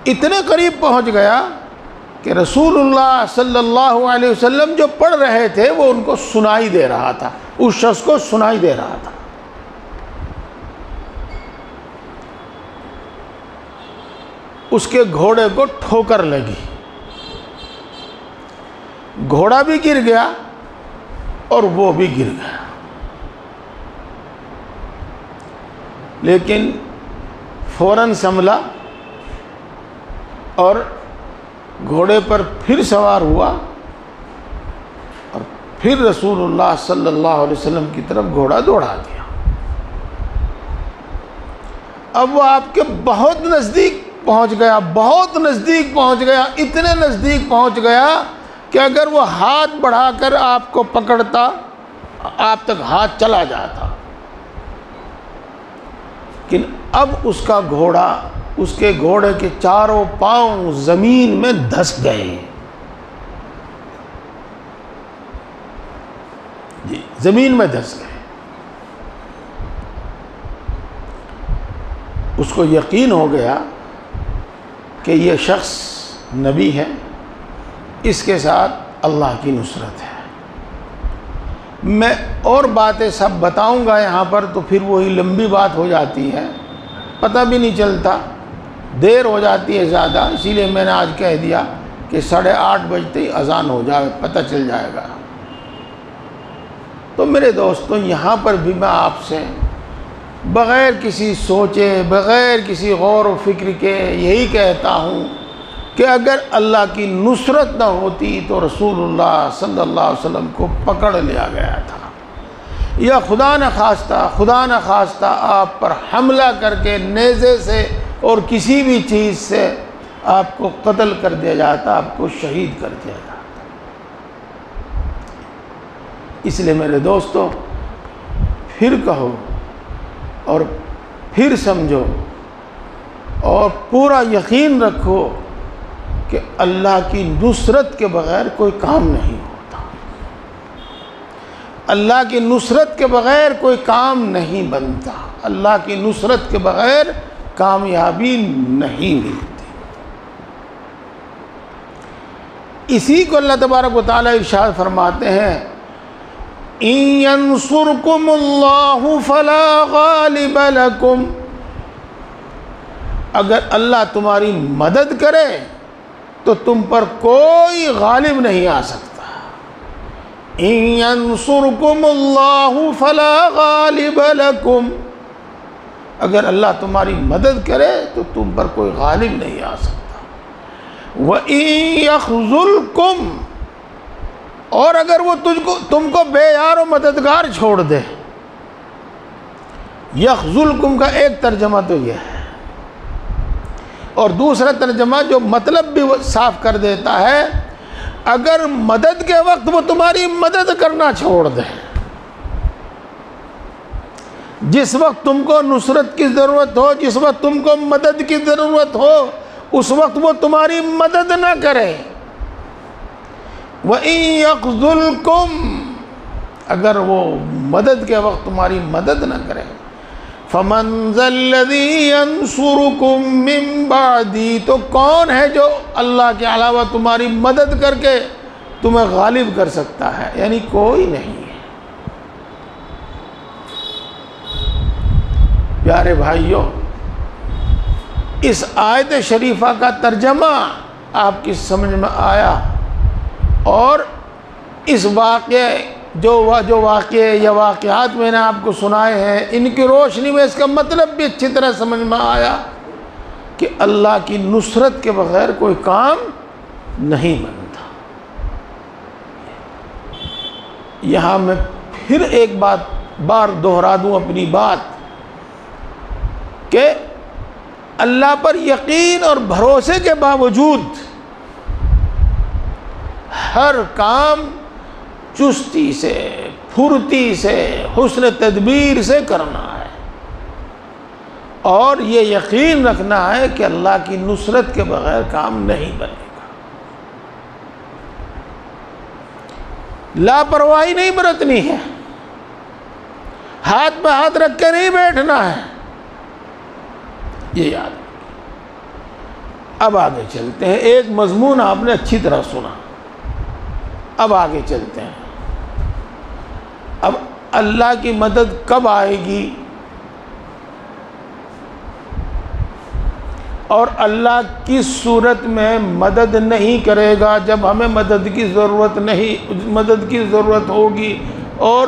اتنے قریب پہنچ گیا کہ رسول اللہ صلی اللہ علیہ وسلم جو پڑھ رہے تھے وہ ان کو سنائی دے رہا تھا، اس شخص کو سنائی دے رہا تھا۔ اس کے گھوڑے کو ٹھوکر لگی، گھوڑا بھی گر گیا اور وہ بھی گر گیا، لیکن فوراً سنبھلا اور گھوڑے پر پھر سوار ہوا اور پھر رسول اللہ صلی اللہ علیہ وسلم کی طرف گھوڑا دوڑا دیا۔ اب وہ آپ کے بہت نزدیک پہنچ گیا، بہت نزدیک پہنچ گیا، اتنے نزدیک پہنچ گیا کہ اگر وہ ہاتھ بڑھا کر آپ کو پکڑتا آپ تک ہاتھ چلا جاتا، لیکن اب اس کا گھوڑا، اس کے گھوڑے کے چاروں پاؤں زمین میں دھس گئے، جی زمین میں دھس گئے۔ اس کو یقین ہو گیا کہ یہ شخص نبی ہے، اس کے ساتھ اللہ کی نصرت ہے۔ میں اور باتیں سب بتاؤں گا یہاں پر تو پھر وہی لمبی بات ہو جاتی ہے، پتہ بھی نہیں چلتا، دیر ہو جاتی ہے زیادہ، اسی لیے میں نے آج کہہ دیا کہ 8:30 بجتے ہی اذان ہو جائے، پتہ چل جائے گا۔ تو میرے دوستوں، یہاں پر بھی میں آپ سے بغیر کسی سوچے، بغیر کسی غور و فکر کے یہی کہتا ہوں کہ اگر اللہ کی نصرت نہ ہوتی تو رسول اللہ صلی اللہ علیہ وسلم کو پکڑ لیا گیا تھا، یا خدا نہ خواستہ آپ پر حملہ کر کے نیزے سے اور کسی بھی چیز سے آپ کو قتل کر دیا جاتا، آپ کو شہید کر دیا جاتا۔ اس لیے میرے دوستو، پھر کہو اور پھر سمجھو اور پورا یقین رکھو کہ اللہ کی نصرت کے بغیر کوئی کام نہیں ہوتا، اللہ کی نصرت کے بغیر کوئی کام نہیں بنتا، اللہ کی نصرت کے بغیر کامیابی نہیں ملتی۔ اسی کو اللہ تبارک و تعالیٰ ارشاد فرماتے ہیں، إِن يَنصُرْكُمُ اللَّهُ فَلَا غَالِبَ لَكُمْ، اگر اللہ تمہاری مدد کرے تو تم پر کوئی غالب نہیں آ سکتا۔ إِن يَنصُرْكُمُ اللَّهُ فَلَا غَالِبَ لَكُمْ، اگر اللہ تمہاری مدد کرے تو تم پر کوئی غالب نہیں آ سکتا۔ وَإِن يَخْذُلْكُمْ، اور اگر وہ تم کو بے یار و مددگار چھوڑ دے، یخذلکم کا ایک ترجمہ تو یہ ہے، اور دوسرا ترجمہ جو مطلب بھی وہ صاف کر دیتا ہے، اگر مدد کے وقت وہ تمہاری مدد کرنا چھوڑ دے، جس وقت تم کو نصرت کی ضرورت ہو، جس وقت تم کو مدد کی ضرورت ہو، اس وقت وہ تمہاری مدد نہ کرے۔ وَإِن يَخْذُلْكُمْ، اگر وہ مدد کے وقت تمہاری مدد نہ کرے، فَمَنْ ذَا الَّذِي يَنْصُرُكُم مِّن بَعْدِي، تو کون ہے جو اللہ کے علاوہ تمہاری مدد کر کے تمہیں غالب کر سکتا ہے؟ یعنی کوئی نہیں ہے۔ پیارے بھائیوں، اس آیت شریفہ کا ترجمہ آپ کی سمجھ میں آیا، اور اس واقعے جو واقعے یا واقعات میں نے آپ کو سنائے ہیں، ان کی روشنی میں اس کا مطلب بھی اچھی طرح سمجھ میں آیا کہ اللہ کی نصرت کے بغیر کوئی کام نہیں بنتا۔ یہاں میں پھر ایک بار دہرا دوں اپنی بات کہ اللہ پر یقین اور بھروسے کے باوجود ہر کام چستی سے، پھرتی سے، حسن تدبیر سے کرنا ہے، اور یہ یقین رکھنا ہے کہ اللہ کی نصرت کے بغیر کام نہیں بنے گا۔ لاپرواہی نہیں برتنی ہے، ہاتھ پہ ہاتھ رکھ کے نہیں بیٹھنا ہے، یہ یاد رکھیں۔ اب آگے چلتے ہیں، ایک مضمون آپ نے اچھی طرح سنا، اب آگے چلتے ہیں۔ اب اللہ کی مدد کب آئے گی، اور اللہ کس صورت میں مدد نہیں کرے گا جب ہمیں مدد کی ضرورت ہوگی، اور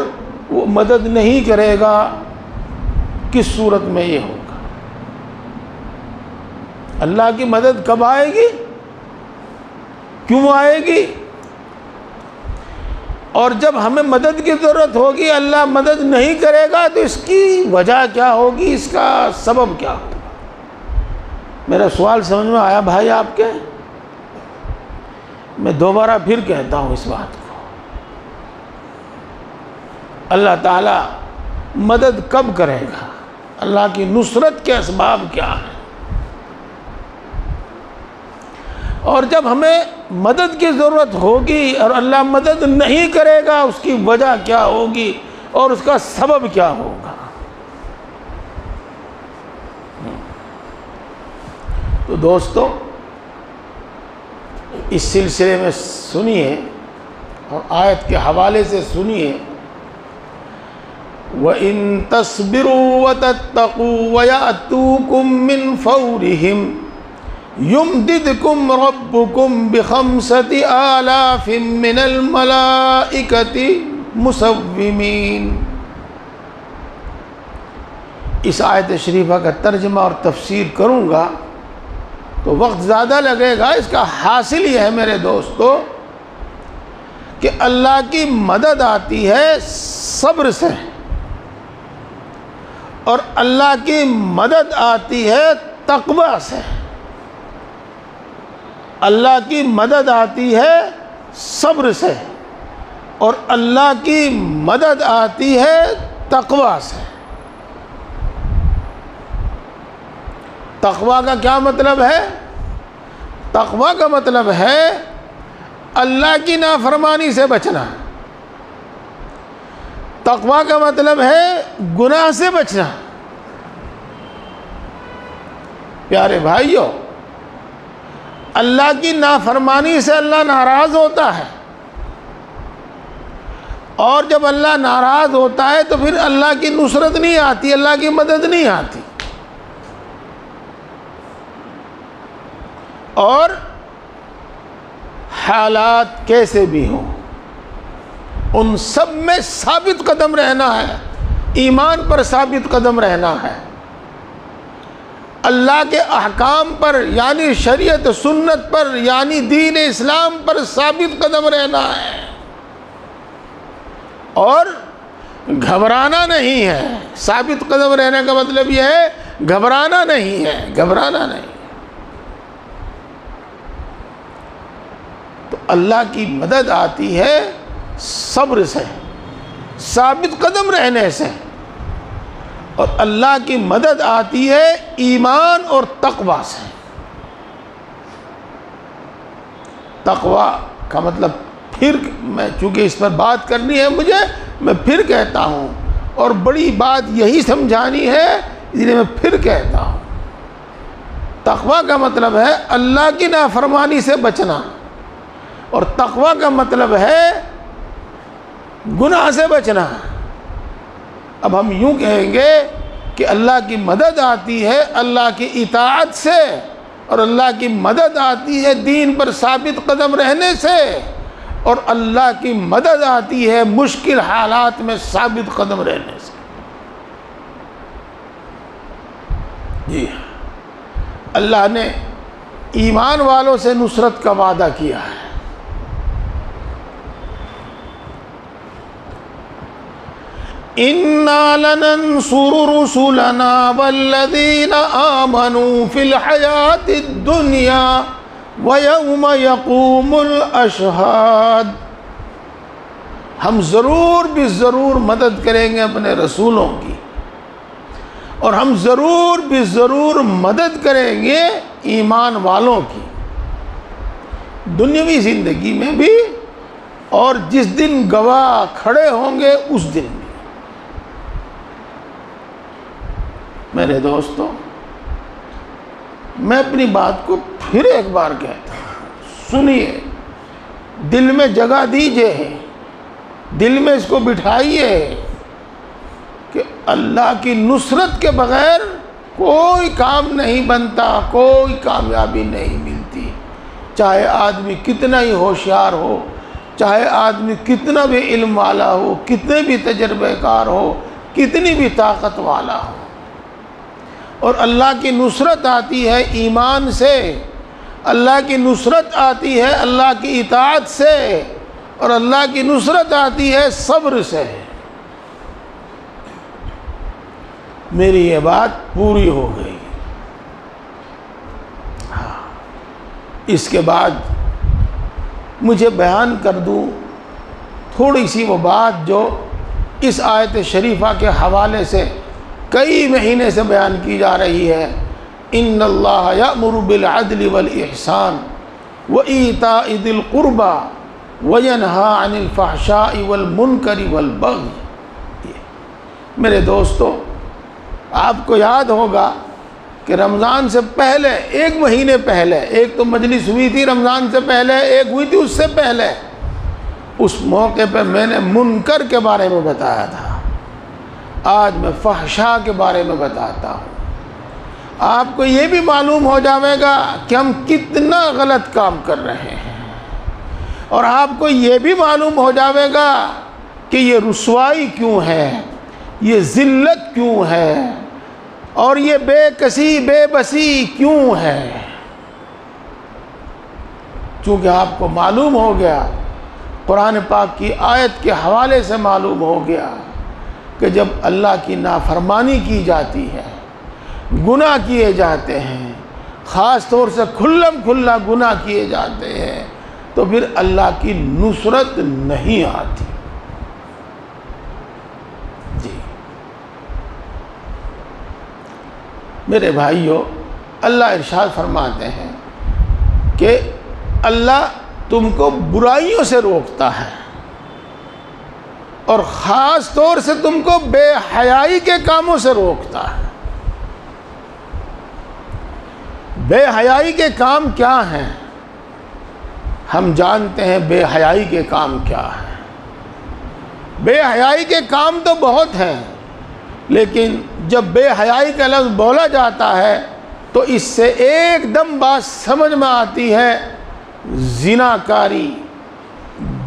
وہ مدد نہیں کرے گا کس صورت میں یہ ہوگا؟ اللہ کی مدد کب آئے گی، کیوں آئے گی، اور جب ہمیں مدد کی ضرورت ہوگی اللہ مدد نہیں کرے گا تو اس کی وجہ کیا ہوگی، اس کا سبب کیا ہوگا؟ میرا سوال سمجھ میں آیا بھائی آپ کے؟ میں دوبارہ پھر کہتا ہوں اس بات کو، اللہ تعالیٰ مدد کب کرے گا، اللہ کی نصرت کے اسباب کیا ہیں، اور جب ہمیں مدد کی ضرورت ہوگی اور اللہ مدد نہیں کرے گا اس کی وجہ کیا ہوگی اور اس کا سبب کیا ہوگا؟ تو دوستو اس سلسلے میں سنیے اور آیت کے حوالے سے سنیے، وَإِن تَصْبِرُوا وَتَتَّقُوا وَيَأْتُوكُم مِّن فَوْرِهِمْ يُمْدِدْكُمْ رَبُّكُمْ بِخَمْسَةِ آلَافٍ مِّنَ الْمَلَائِكَةِ مُسَوِّمِينَ۔ اس آیت شریفہ کا ترجمہ اور تفسیر کروں گا تو وقت زیادہ لگے گا، اس کا حاصل یہ ہے میرے دوستو کہ اللہ کی مدد آتی ہے صبر سے، اور اللہ کی مدد آتی ہے تقوی سے۔ اللہ کی مدد آتی ہے صبر سے، اور اللہ کی مدد آتی ہے تقوی سے۔ تقوی کا کیا مطلب ہے؟ تقوی کا مطلب ہے اللہ کی نافرمانی سے بچنا، تقوی کا مطلب ہے گناہ سے بچنا۔ پیارے بھائیو، اللہ کی نافرمانی سے اللہ ناراض ہوتا ہے، اور جب اللہ ناراض ہوتا ہے تو پھر اللہ کی نصرت نہیں آتی، اللہ کی مدد نہیں آتی۔ اور حالات کیسے بھی ہوں ان سب میں ثابت قدم رہنا ہے، ایمان پر ثابت قدم رہنا ہے، اللہ کے احکام پر یعنی شریعت سنت پر یعنی دین اسلام پر ثابت قدم رہنا ہے، اور گھبرانا نہیں ہے۔ ثابت قدم رہنے کا مطلب یہ ہے گھبرانا نہیں ہے، گھبرانا نہیں۔ تو اللہ کی مدد آتی ہے صبر سے، ثابت قدم رہنے سے، اور اللہ کی مدد آتی ہے ایمان اور تقوی سے۔ تقوی کا مطلب پھر میں چونکہ اس پر بات کرنی ہے مجھے، میں پھر کہتا ہوں، اور بڑی بات یہی سمجھانی ہے، اس لیے میں پھر کہتا ہوں، تقویٰ کا مطلب ہے اللہ کی نافرمانی سے بچنا، اور تقویٰ کا مطلب ہے گناہ سے بچنا۔ اب ہم یوں کہیں گے کہ اللہ کی مدد آتی ہے اللہ کی اطاعت سے، اور اللہ کی مدد آتی ہے دین پر ثابت قدم رہنے سے، اور اللہ کی مدد آتی ہے مشکل حالات میں ثابت قدم رہنے سے۔ جی اللہ نے ایمان والوں سے نصرت کا وعدہ کیا ہے۔ اِنَّا لَنَنصُرُ رُسُلَنَا وَالَّذِينَ آمَنُوا فِي الْحَيَاةِ الدُّنْيَا وَيَوْمَ يَقُومُ الْأَشْهَادُ، ہم ضرور بھی ضرور مدد کریں گے اپنے رسولوں کی، اور ہم ضرور بھی ضرور مدد کریں گے ایمان والوں کی، دنیاوی زندگی میں بھی اور جس دن گواہ کھڑے ہوں گے اس دن بھی۔ میرے دوستو، میں اپنی بات کو پھر ایک بار کہتا ہوں، سنیے، دل میں جگہ دیجئے، دل میں اس کو بٹھائیے کہ اللہ کی نصرت کے بغیر کوئی کام نہیں بنتا، کوئی کامیابی نہیں ملتی، چاہے آدمی کتنا ہی ہوشیار ہو، چاہے آدمی کتنا بھی علم والا ہو، کتنے بھی تجربے کار ہو، کتنی بھی طاقت والا ہو۔ اور اللہ کی نصرت آتی ہے ایمان سے، اللہ کی نصرت آتی ہے اللہ کی اطاعت سے، اور اللہ کی نصرت آتی ہے صبر سے۔ میری یہ بات پوری ہو گئی۔ اس کے بعد مجھے بیان کر دوں تھوڑی سی وہ بات جو اس آیت شریفہ کے حوالے سے کئی مہینے سے بیان کی جا رہی ہے۔ ان اللہ یأمر بالعدل والاحسان وایتاء ذی القربى وینہی عن الفحشاء والمنکر والبغی۔ میرے دوستو، آپ کو یاد ہوگا کہ رمضان سے پہلے، ایک مہینے پہلے، ایک تو مجلس ہوئی تھی رمضان سے پہلے، ایک ہوئی تھی اس سے پہلے، اس موقع پہ میں نے منکر کے بارے میں بتایا تھا۔ آج میں فحشاء کے بارے میں بتاتا ہوں۔ آپ کو یہ بھی معلوم ہو جائے گا کہ ہم کتنا غلط کام کر رہے ہیں، اور آپ کو یہ بھی معلوم ہو جائے گا کہ یہ رسوائی کیوں ہے، یہ ذلت کیوں ہے، اور یہ بے کسی بے بسی کیوں ہے۔ چونکہ آپ کو معلوم ہو گیا، قرآن پاک کی آیت کے حوالے سے معلوم ہو گیا کہ جب اللہ کی نافرمانی کی جاتی ہے، گناہ کیے جاتے ہیں، خاص طور سے کھلم کھلا گناہ کیے جاتے ہیں، تو پھر اللہ کی نصرت نہیں آتی۔ جی میرے بھائیو، اللہ ارشاد فرماتے ہیں کہ اللہ تم کو برائیوں سے روکتا ہے، اور خاص طور سے تم کو بے حیائی کے کاموں سے روکتا ہے۔ بے حیائی کے کام کیا ہیں؟ ہم جانتے ہیں بے حیائی کے کام کیا ہیں۔ بے حیائی کے کام تو بہت ہیں، لیکن جب بے حیائی کا لفظ بولا جاتا ہے تو اس سے ایک دم بات سمجھ میں آتی ہے، زناکاری،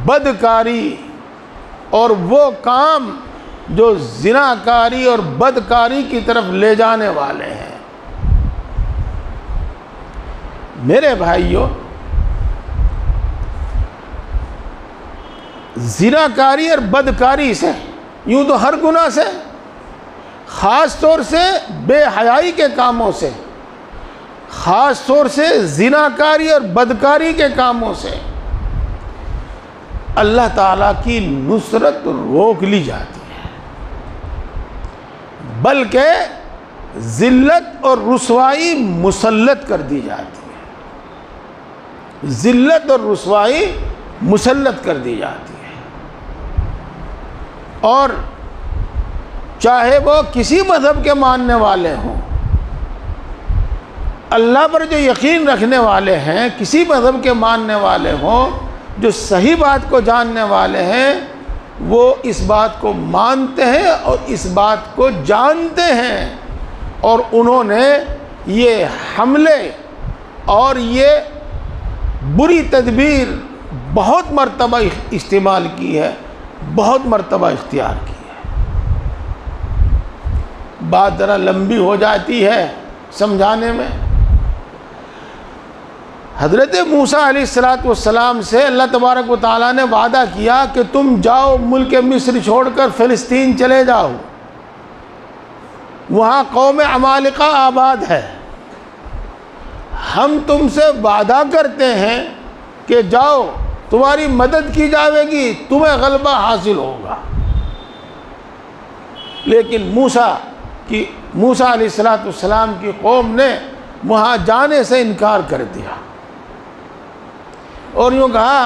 بدکاری، اور وہ کام جو زناکاری اور بدکاری کی طرف لے جانے والے ہیں۔ میرے بھائیو، زناکاری اور بدکاری سے، یوں تو ہر گناہ سے، خاص طور سے بے حیائی کے کاموں سے، خاص طور سے زناکاری اور بدکاری کے کاموں سے اللہ تعالیٰ کی نصرت روک لی جاتی ہے، بلکہ ذلت اور رسوائی مسلط کر دی جاتی ہے، ذلت اور رسوائی مسلط کر دی جاتی ہے۔ اور چاہے وہ کسی مذہب کے ماننے والے ہوں، اللہ پر جو یقین رکھنے والے ہیں، کسی مذہب کے ماننے والے ہوں، جو صحیح بات کو جاننے والے ہیں، وہ اس بات کو مانتے ہیں اور اس بات کو جانتے ہیں، اور انہوں نے یہ حملے اور یہ بری تدبیر بہت مرتبہ استعمال کی ہے، بہت مرتبہ اختیار کی ہے۔ بات ذرا لمبی ہو جاتی ہے سمجھانے میں۔ حضرت موسیٰ علیہ السلام سے اللہ تبارک و تعالیٰ نے وعدہ کیا کہ تم جاؤ، ملک مصر چھوڑ کر فلسطین چلے جاؤ، وہاں قوم عمالقہ آباد ہے، ہم تم سے وعدہ کرتے ہیں کہ جاؤ، تمہاری مدد کی جائے گی، تمہیں غلبہ حاصل ہوگا۔ لیکن موسیٰ علیہ السلام کی قوم نے وہاں جانے سے انکار کر دیا اور یوں کہا،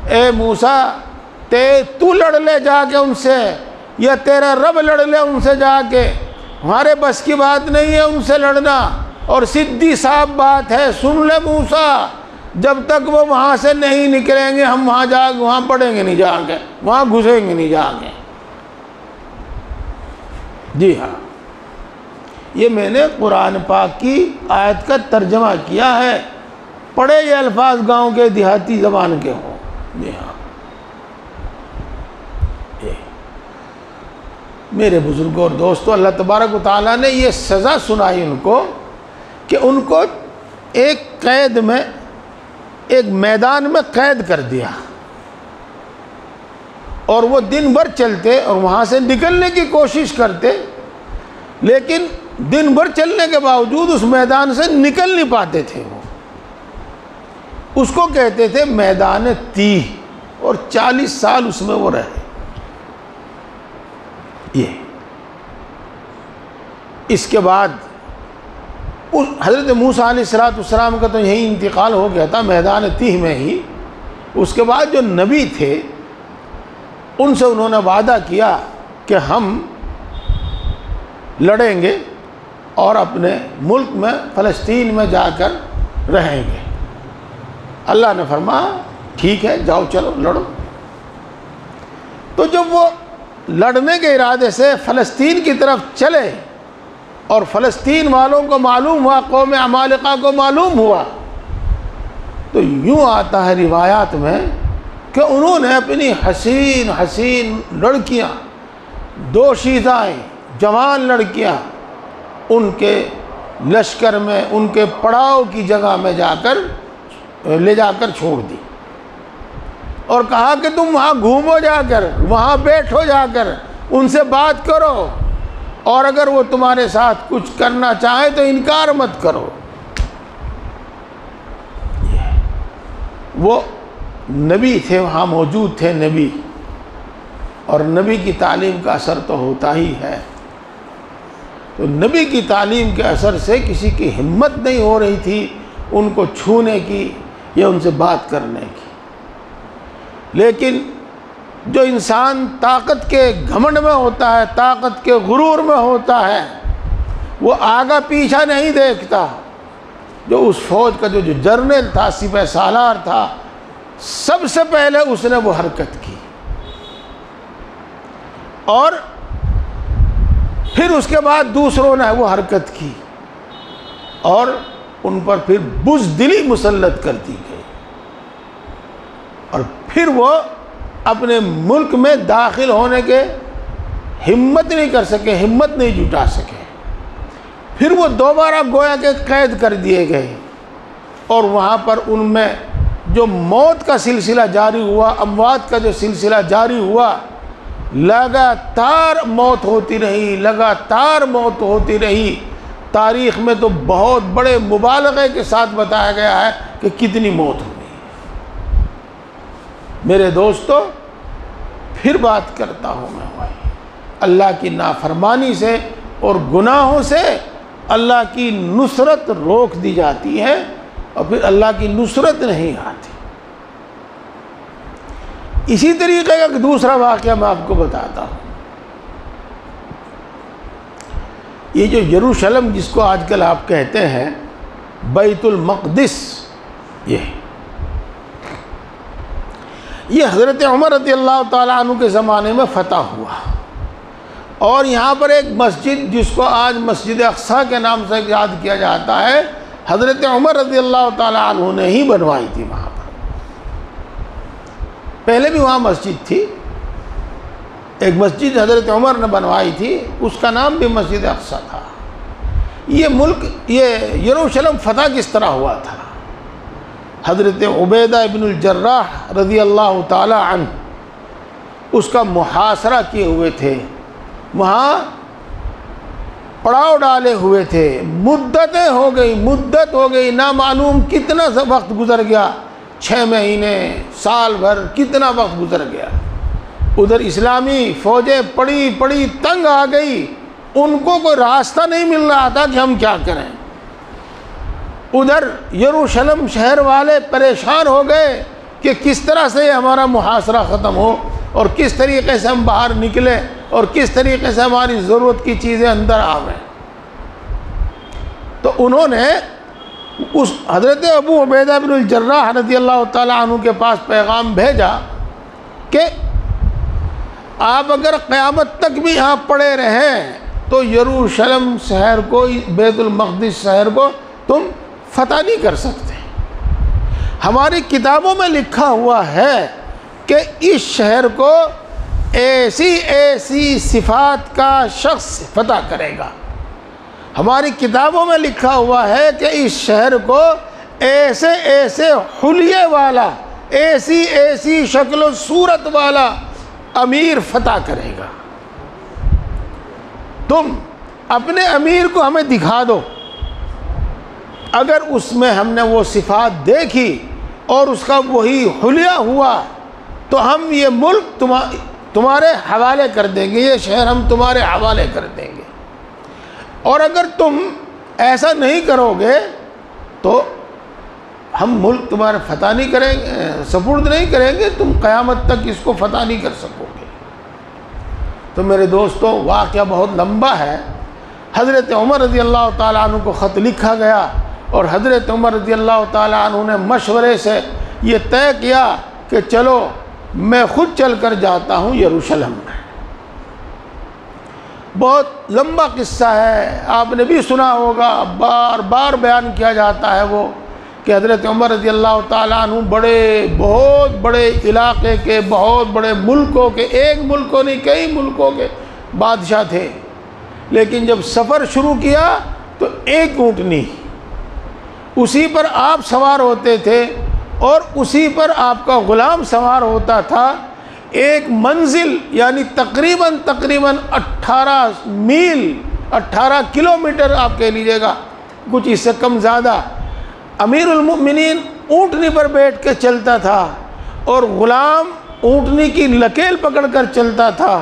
اے موسیٰ تو لڑ لے جا کے ان سے، یا تیرا رب لڑ لے ان سے جا کے، ہمارے بس کی بات نہیں ہے ان سے لڑنا، اور سیدھی صاف بات ہے، سن لے موسیٰ، جب تک وہ وہاں سے نہیں نکلیں گے ہم وہاں پڑیں گے نہیں جا کے، وہاں گھسیں گے نہیں جا کے۔ جی ہاں، یہ میں نے قرآن پاک کی آیت کا ترجمہ کیا ہے، پڑھے یہ الفاظ گاؤں کے دیہاتی زبان کے ہوں۔ جی ہاں، میرے بزرگوں اور دوستوں، اللہ تبارک و تعالیٰ نے یہ سزا سنائی ان کو کہ ان کو ایک قید میں، ایک میدان میں قید کر دیا، اور وہ دن بھر چلتے اور وہاں سے نکلنے کی کوشش کرتے، لیکن دن بھر چلنے کے باوجود اس میدان سے نکل نہیں پاتے تھے۔ وہ اس کو کہتے تھے میدان تیہ، اور 40 سال اس میں وہ رہے۔ یہ اس کے بعد حضرت موسیٰ علیہ السلام کا تو یہی انتقال ہو گیا تھا میدان تیہ میں ہی۔ اس کے بعد جو نبی تھے ان سے انہوں نے وعدہ کیا کہ ہم لڑیں گے اور اپنے ملک میں فلسطین میں جا کر رہیں گے۔ اللہ نے فرمایا ٹھیک ہے، جاؤ چلو لڑو۔ تو جب وہ لڑنے کے ارادے سے فلسطین کی طرف چلے اور فلسطین والوں کو معلوم ہوا، قوم عمالقہ کو معلوم ہوا، تو یوں آتا ہے روایات میں کہ انہوں نے اپنی حسین حسین لڑکیاں، دوشیزائیں، جوان لڑکیاں ان کے لشکر میں، ان کے پڑاؤ کی جگہ میں لے جا کر چھوڑ دی، اور کہا کہ تم وہاں گھومو جا کر، وہاں بیٹھو جا کر، ان سے بات کرو، اور اگر وہ تمہارے ساتھ کچھ کرنا چاہیں تو انکار مت کرو۔ وہ نبی تھے، وہاں موجود تھے نبی، اور نبی کی تعلیم کا اثر تو ہوتا ہی ہے۔ تو نبی کی تعلیم کے اثر سے کسی کی ہمت نہیں ہو رہی تھی ان کو چھونے کی یا ان سے بات کرنے کی۔ لیکن جو انسان طاقت کے گھمنڈ میں ہوتا ہے، طاقت کے غرور میں ہوتا ہے، وہ آگا پیچھا نہیں دیکھتا۔ جو اس فوج کا جو جرنیل تھا، سپہ سالار تھا، سب سے پہلے اس نے وہ حرکت کی، اور پھر اس کے بعد دوسروں نے وہ حرکت کی، اور ان پر پھر بزدلی مسلط کر دی گئی، اور پھر وہ اپنے ملک میں داخل ہونے کے ہمت نہیں کر سکے، ہمت نہیں جٹا سکے۔ پھر وہ دوبارہ گویا کہ قید کر دیے گئے، اور وہاں پر ان میں جو موت کا سلسلہ جاری ہوا، اموات کا جو سلسلہ جاری ہوا، لگاتار موت ہوتی رہی، لگاتار موت ہوتی رہی۔ تاریخ میں تو بہت بڑے مبالغے کے ساتھ بتایا گیا ہے کہ کتنی موت ہوئی۔ میرے دوستو، پھر بات کرتا ہوں میں وہی، اللہ کی نافرمانی سے اور گناہوں سے اللہ کی نصرت روک دی جاتی ہے، اور پھر اللہ کی نصرت نہیں آتی۔ اسی طریقے کا ایک دوسرا واقعہ میں آپ کو بتاتا ہوں۔ یہ جو یروشلم جس کو آج کل آپ کہتے ہیں بیت المقدس، یہ حضرت عمر رضی اللہ تعالیٰ عنہ کے زمانے میں فتح ہوا، اور یہاں پر ایک مسجد جس کو آج مسجد اقصیٰ کے نام سے یاد کیا جاتا ہے، حضرت عمر رضی اللہ تعالیٰ عنہ نے ہی بنوائی تھی وہاں پر۔ پہلے بھی وہاں مسجد تھی، ایک مسجد حضرت عمر نے بنوائی تھی، اس کا نام بھی مسجد اقصیٰ تھا۔ یہ ملک، یہ یروشلم فتح کس طرح ہوا تھا؟ حضرت عبیدہ ابن الجراح رضی اللہ تعالی عنہ اس کا محاصرہ کیے ہوئے تھے، وہاں پڑاؤ ڈالے ہوئے تھے، مدت ہو گئی، نامعلوم کتنا وقت گزر گیا، 6 مہینے، سال بھر، کتنا وقت گزر گیا۔ ادھر اسلامی فوجیں پڑی تنگ آ گئی، ان کو کوئی راستہ نہیں مل رہا تھا کہ ہم کیا کریں۔ ادھر یروشلم شہر والے پریشان ہو گئے کہ کس طرح سے ہمارا محاصرہ ختم ہو، اور کس طریقے سے ہم باہر نکلیں، اور کس طریقے سے ہماری ضرورت کی چیزیں اندر آویں۔ تو انہوں نے اس حضرت ابو عبیدہ بن الجراح رضی اللہ تعالیٰ عنہ کے پاس پیغام بھیجا کہ آپ اگر قیامت تک بھی یہاں پڑے رہیں تو یروشلم شہر کو، بیت المقدس شہر کو تم فتح نہیں کر سکتے۔ ہماری کتابوں میں لکھا ہوا ہے کہ اس شہر کو ایسی صفات کا شخص فتح کرے گا۔ ہماری کتابوں میں لکھا ہوا ہے کہ اس شہر کو ایسے حلیے والا، ایسی شکل و صورت والا امیر فتح کرے گا۔ تم اپنے امیر کو ہمیں دکھا دو، اگر اس میں ہم نے وہ صفات دیکھی اور اس کا وہی حلیہ ہوا تو ہم یہ ملک تمہارے حوالے کر دیں گے، یہ شہر ہم تمہارے حوالے کر دیں گے، اور اگر تم ایسا نہیں کرو گے تو ہم ملک تمہارے فتح نہیں کریں گے، سپرد نہیں کریں گے، تم قیامت تک اس کو فتح نہیں کر سکو گے۔ تو میرے دوستو، واقعہ بہت لمبا ہے۔ حضرت عمر رضی اللہ تعالیٰ عنہ کو خط لکھا گیا، اور حضرت عمر رضی اللہ تعالیٰ عنہ نے مشورے سے یہ طے کیا کہ چلو میں خود چل کر جاتا ہوں یروشلم میں۔ بہت لمبا قصہ ہے، آپ نے بھی سنا ہوگا، بار بار بیان کیا جاتا ہے وہ کہ حضرت عمر رضی اللہ تعالیٰ عنہ بہت بڑے علاقے کے، بہت بڑے ملکوں کے، ایک ملکوں نہیں کئی ملکوں کے بادشاہ تھے، لیکن جب سفر شروع کیا تو ایک اونٹنی، اسی پر آپ سوار ہوتے تھے اور اسی پر آپ کا غلام سوار ہوتا تھا۔ ایک منزل یعنی تقریباً 18 میل، 18 کلومیٹر آپ کہہ لیجئے گا، کچھ اس سے کم زیادہ، امیر المؤمنین اونٹنی پر بیٹھ کے چلتا تھا، اور غلام اونٹنی کی لکیل پکڑ کر چلتا تھا،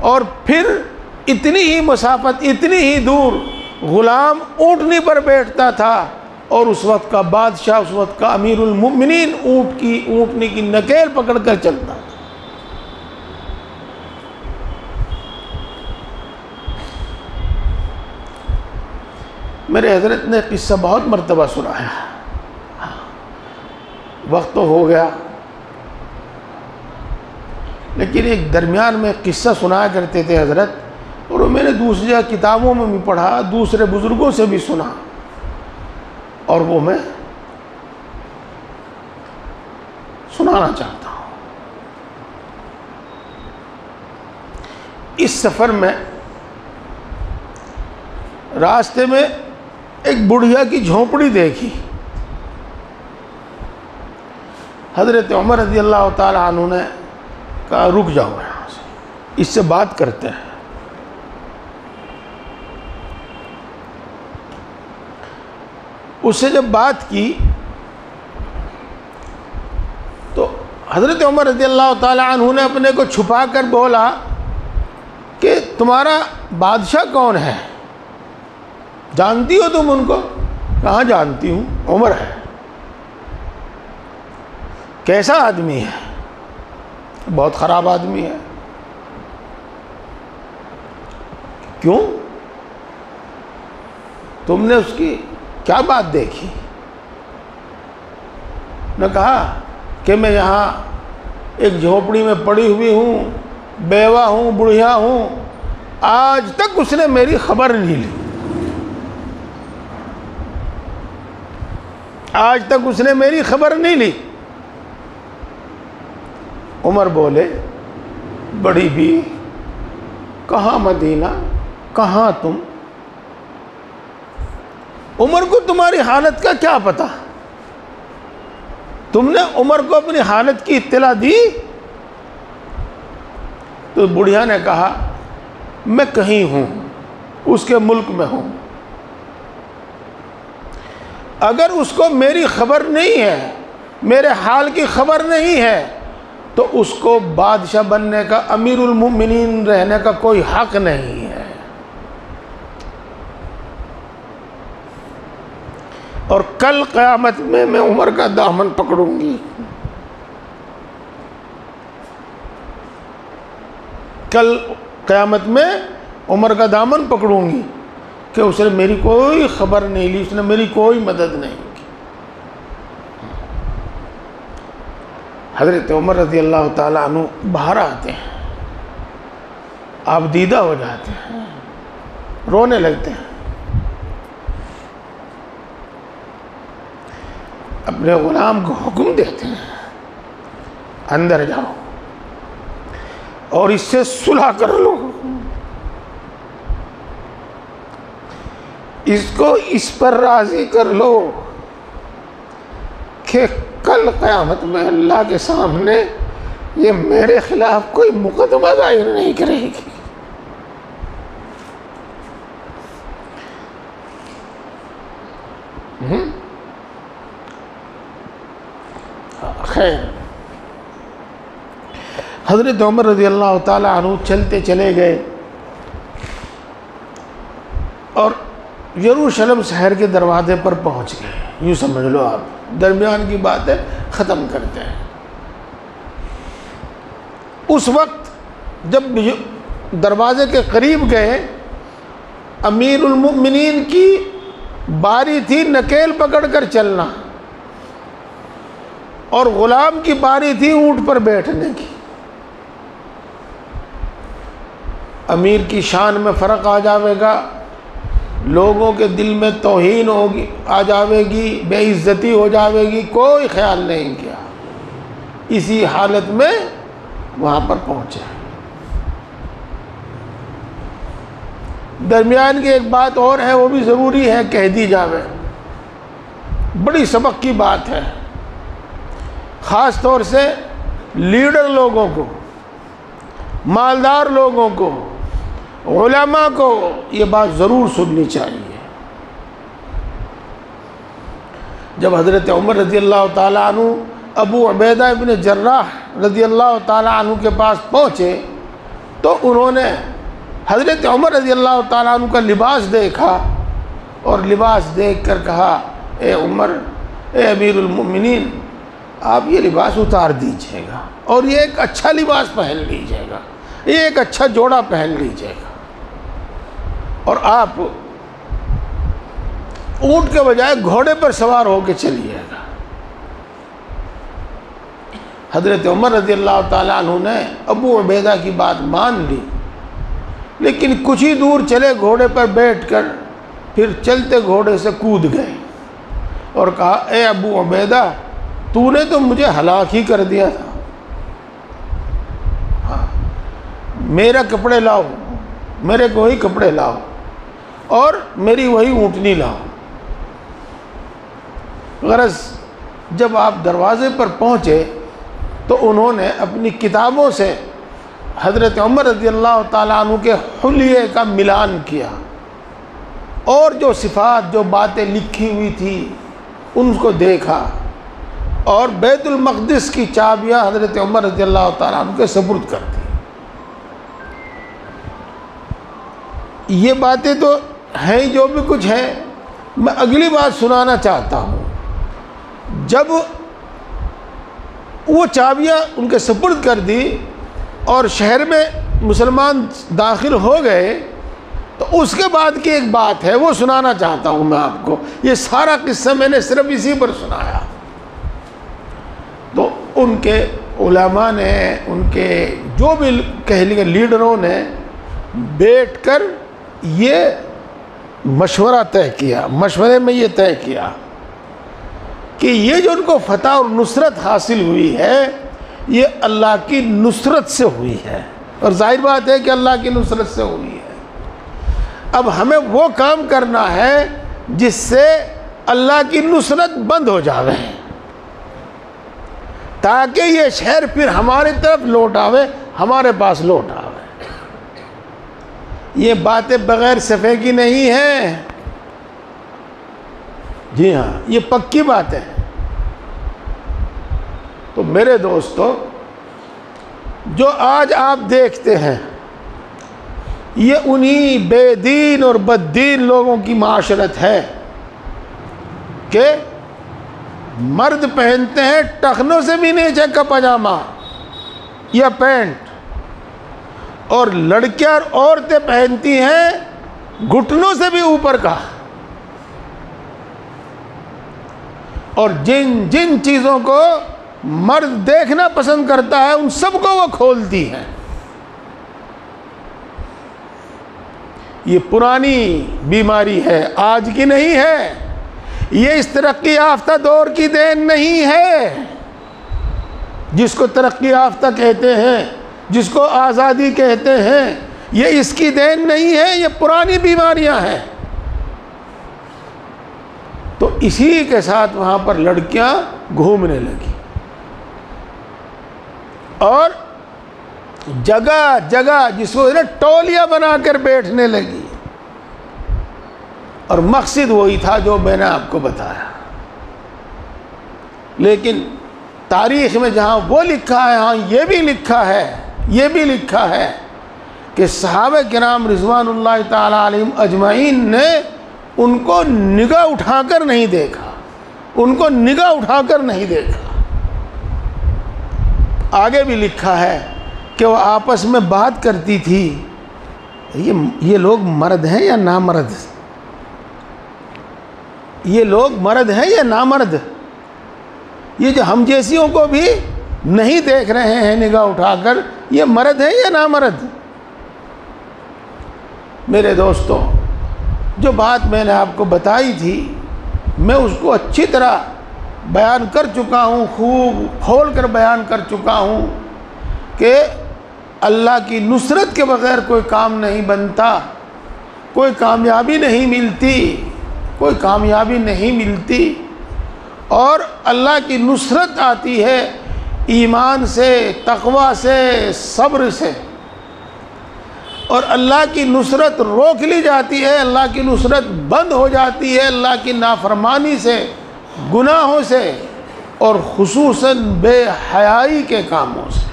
اور پھر اتنی ہی مسافت، اتنی ہی دور غلام اونٹنی پر بیٹھتا تھا، اور اس وقت کا بادشاہ، اس وقت کا امیر المؤمنین اونٹنی کی نکیل پکڑ کر چلتا تھا۔ میرے حضرت نے قصہ بہت مرتبہ سنایا، وقت تو ہو گیا، لیکن ایک درمیان میں قصہ سنایا کرتے تھے حضرت، اور میں نے دوسری کتابوں میں بھی پڑھا، دوسرے بزرگوں سے بھی سنا، اور وہ میں سنانا چاہتا ہوں۔ اس سفر میں راستے میں ایک بڑھیا کی جھونپڑی دیکھی، حضرت عمر رضی اللہ تعالی عنہ نے کہا رک جاؤ یہاں سے، اس سے بات کرتے ہیں۔ اس سے جب بات کی تو حضرت عمر رضی اللہ تعالی عنہ نے اپنے کو چھپا کر بولا کہ تمہارا بادشاہ کون ہے؟ جانتی ہو تم ان کو؟ کہاں جانتی ہوں، عمر ہے۔ کیسا آدمی ہے؟ بہت خراب آدمی ہے۔ کیوں؟ تم نے اس کی کیا بات دیکھی؟ نے کہا کہ میں یہاں ایک جھونپڑی میں پڑی ہوئی ہوں، بیوہ ہوں، بڑھیا ہوں، آج تک اس نے میری خبر نہیں لی، آج تک اس نے میری خبر نہیں لی۔ عمر بولے بڑی بھی، کہاں مدینہ، کہاں تم؟ عمر کو تمہاری حالت کا کیا پتا؟ تم نے عمر کو اپنی حالت کی اطلاع دی؟ تو بڑھیا نے کہا میں کہیں ہوں، اس کے ملک میں ہوں، اگر اس کو میری خبر نہیں ہے، میرے حال کی خبر نہیں ہے، تو اس کو بادشاہ بننے کا، امیر المؤمنین رہنے کا کوئی حق نہیں ہے۔ اور کل قیامت میں عمر کا دامن پکڑوں گی، کل قیامت میں عمر کا دامن پکڑوں گی کہ اس نے میری کوئی خبر نہیں لی، اس نے میری کوئی مدد نہیں کی۔ حضرت عمر رضی اللہ تعالیٰ عنہ باہر آتے ہیں، آپ دیدہ ہو جاتے ہیں، رونے لگتے ہیں، اپنے غلام کو حکم دیتے ہیں اندر جاؤ اور اس سے صلح کر لو، اس کو اس پر راضی کر لو کہ کل قیامت میں اللہ کے سامنے یہ میرے خلاف کوئی مقدمہ دائر نہیں کرے گی۔ خیر، حضرت عمر رضی اللہ تعالی عنہ چلتے چلے گئے اور یروشلم شہر کے دروازے پر پہنچ گئے، یوں سمجھ لو آپ، درمیان کی باتیں ختم کرتے ہیں۔ اس وقت جب دروازے کے قریب گئے، امیر المؤمنین کی باری تھی نکیل پکڑ کر چلنا، اور غلام کی باری تھی اونٹ پر بیٹھنے کی۔ امیر کی شان میں فرق آ جاوے گا، لوگوں کے دل میں توہین ہوگی، آ جاوے گی، بے عزتی ہو جاوے گی، کوئی خیال نہیں کیا، اسی حالت میں وہاں پر پہنچے۔ درمیان کی ایک بات اور ہے، وہ بھی ضروری ہے کہہ دی جاوے، بڑی سبق کی بات ہے، خاص طور سے لیڈر لوگوں کو، مالدار لوگوں کو، علماء کو یہ بات ضرور سننی چاہیے۔ جب حضرت عمر رضی اللہ تعالیٰ عنہ ابو عبیدہ ابن جراح رضی اللہ تعالیٰ عنہ کے پاس پہنچے تو انہوں نے حضرت عمر رضی اللہ تعالیٰ عنہ کا لباس دیکھا اور لباس دیکھ کر کہا، اے عمر، اے امیر المؤمنین، آپ یہ لباس اتار دیجئے گا اور یہ ایک اچھا لباس پہن لیجئے گا، یہ ایک اچھا جوڑا پہن لیجئے گا، اور آپ اونٹ کے بجائے گھوڑے پر سوار ہو کے چلیے گا۔ حضرت عمر رضی اللہ تعالیٰ عنہ نے ابو عبیدہ کی بات مان لی، لیکن کچھ ہی دور چلے گھوڑے پر بیٹھ کر پھر چلتے گھوڑے سے کود گئے اور کہا، اے ابو عبیدہ، تو نے تو مجھے ہلاک ہی کر دیا تھا، میرا کپڑے لاؤ، میرے کو وہی کپڑے لاؤ اور میری وہی اونٹنی لاؤ۔ غرض جب آپ دروازے پر پہنچے تو انہوں نے اپنی کتابوں سے حضرت عمر رضی اللہ تعالیٰ عنہ کے حلیے کا ملان کیا اور جو صفات، جو باتیں لکھی ہوئی تھی ان کو دیکھا، اور بیت المقدس کی چابیاں حضرت عمر رضی اللہ تعالیٰ عنہ کے سپرد کر دی۔ یہ باتیں تو ہیں جو بھی کچھ ہے، میں اگلی بات سنانا چاہتا ہوں۔ جب وہ چابیاں ان کے سپرد کر دی اور شہر میں مسلمان داخل ہو گئے تو اس کے بعد کی ایک بات ہے، وہ سنانا چاہتا ہوں میں آپ کو. یہ سارا قصہ میں نے صرف اسی پر سنایا. تو ان کے علماء نے، ان کے جو بھی کہہ لیے لیڈروں نے بیٹھ کر یہ مشورہ طے کیا. مشورے میں یہ طے کیا کہ یہ جو ان کو فتح اور نصرت حاصل ہوئی ہے، یہ اللہ کی نصرت سے ہوئی ہے، اور ظاہر بات ہے کہ اللہ کی نصرت سے ہوئی ہے. اب ہمیں وہ کام کرنا ہے جس سے اللہ کی نصرت بند ہو جاوے، تاکہ یہ شہر پھر ہماری طرف لوٹ آوے، ہمارے پاس لوٹ آوے. یہ باتیں بغیر صفحے کی نہیں ہیں، جی ہاں، یہ پکی باتیں ہیں. تو میرے دوستو، جو آج آپ دیکھتے ہیں یہ انہی بے دین اور بد دین لوگوں کی معاشرت ہے کہ مرد پہنتے ہیں ٹخنوں سے بھی نیچے کا پاجامہ یا پینٹ، اور لڑکیاں اور عورتیں پہنتی ہیں گھٹنوں سے بھی اوپر کا. اور جن جن چیزوں کو مرد دیکھنا پسند کرتا ہے ان سب کو وہ کھولتی ہیں. یہ پرانی بیماری ہے، آج کی نہیں ہے. یہ اس ترقی یافتہ دور کی دین نہیں ہے جس کو ترقی یافتہ کہتے ہیں، جس کو آزادی کہتے ہیں. یہ اس کی دین نہیں ہے، یہ پرانی بیماریاں ہیں. تو اسی کے ساتھ وہاں پر لڑکیاں گھومنے لگی اور جگہ جگہ جس کو ٹولیاں بنا کر بیٹھنے لگی. اور مقصد وہی تھا جو میں نے آپ کو بتایا. لیکن تاریخ میں جہاں وہ لکھا ہے، ہاں یہ بھی لکھا ہے کہ صحابہ کرام رضوان اللہ تعالیٰ علیہم اجمعین نے ان کو نگاہ اٹھا کر نہیں دیکھا، آگے بھی لکھا ہے کہ وہ آپس میں بات کرتی تھی، یہ لوگ مرد ہیں یا نامرد، یہ لوگ مرد ہیں یا نامرد. یہ جو ہم جیسیوں کو بھی نہیں دیکھ رہے ہیں نگاہ اٹھا کر، یہ مرد ہیں یا نامرد. میرے دوستو، جو بات میں نے آپ کو بتائی تھی میں اس کو اچھی طرح بیان کر چکا ہوں، خوب کھول کر بیان کر چکا ہوں کہ اللہ کی نصرت کے بغیر کوئی کام نہیں بنتا، کوئی کامیابی نہیں ملتی. اور اللہ کی نصرت آتی ہے ایمان سے، تقوی سے، صبر سے. اور اللہ کی نصرت روک لی جاتی ہے، اللہ کی نصرت بند ہو جاتی ہے اللہ کی نافرمانی سے، گناہوں سے، اور خصوصاً بے حیائی کے کاموں سے.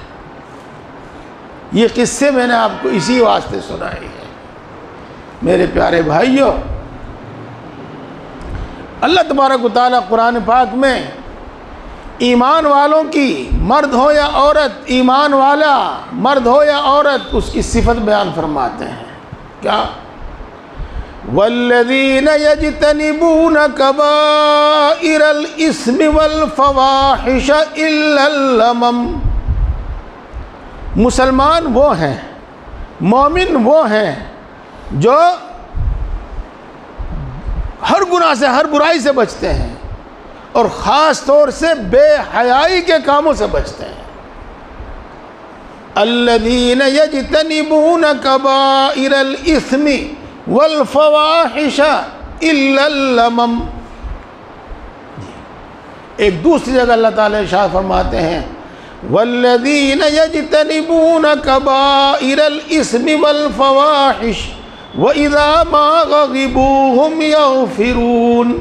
یہ قصے میں نے آپ کو اسی واسطے سنائے ہیں. میرے پیارے بھائیوں، اللہ تبارک و تعالیٰ قرآن پاک میں ایمان والوں کی، مرد ہو یا عورت، ایمان والا مرد ہو یا عورت، اس کی صفت بیان فرماتے ہیں. کیا؟ والذین یجتنبون کبائر الاسم والفواحش الا اللمم. مسلمان وہ ہیں، مومن وہ ہیں جو ہر گناہ سے، ہر برائی سے بچتے ہیں، اور خاص طور سے بے حیائی کے کاموں سے بچتے ہیں. الذین یجتنبون کبائر الاثم والفواحش الا اللمم. ایک دوسری جگہ اللہ تعالی ارشاد فرماتے ہیں والذین یجتنبون کبائر الاثم والفواحش وَإِذَا مَا غَضِبُوا هُمْ يَغْفِرُونَ.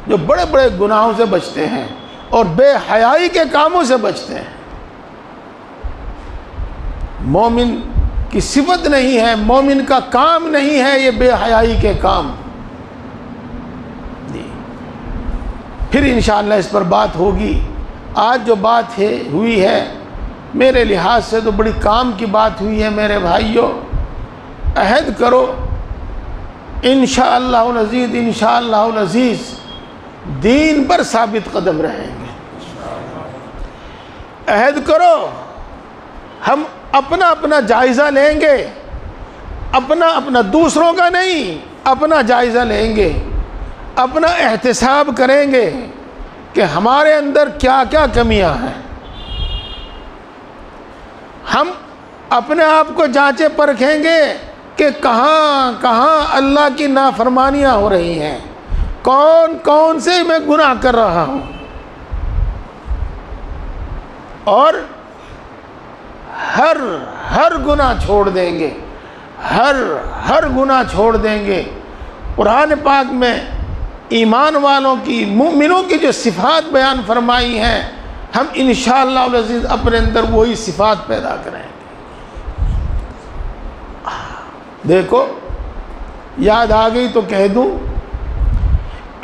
جو بڑے بڑے گناہوں سے بچتے ہیں اور بے حیائی کے کاموں سے بچتے ہیں. مومن کی صفت نہیں ہے، مومن کا کام نہیں ہے یہ بے حیائی کے کام. پھر انشاءاللہ اس پر بات ہوگی. آج جو بات ہوئی ہے میرے لحاظ سے تو بڑی کام کی بات ہوئی ہے. میرے بھائیوں، عہد کرو انشاءاللہ العزیز انشاءاللہ العزیز دین پر ثابت قدم رہیں گے۔ عہد کرو، ہم اپنا اپنا جائزہ لیں گے، اپنا دوسروں کا نہیں، اپنا جائزہ لیں گے، اپنا احتساب کریں گے کہ ہمارے اندر کیا کیا کمیاں ہیں۔ ہم اپنے آپ کو جانچے پرکھیں گے کہ کہاں کہاں اللہ کی نافرمانیاں ہو رہی ہیں، کون کون سے میں گناہ کر رہا ہوں، اور ہر گناہ چھوڑ دیں گے، ہر گناہ چھوڑ دیں گے۔ قرآن پاک میں ایمان والوں کی، مومنوں کی جو صفات بیان فرمائی ہیں، ہم انشاءاللہ العزیز اپنے اندر وہی صفات پیدا کریں گے۔ دیکھو یاد آ گئی تو کہہ دوں،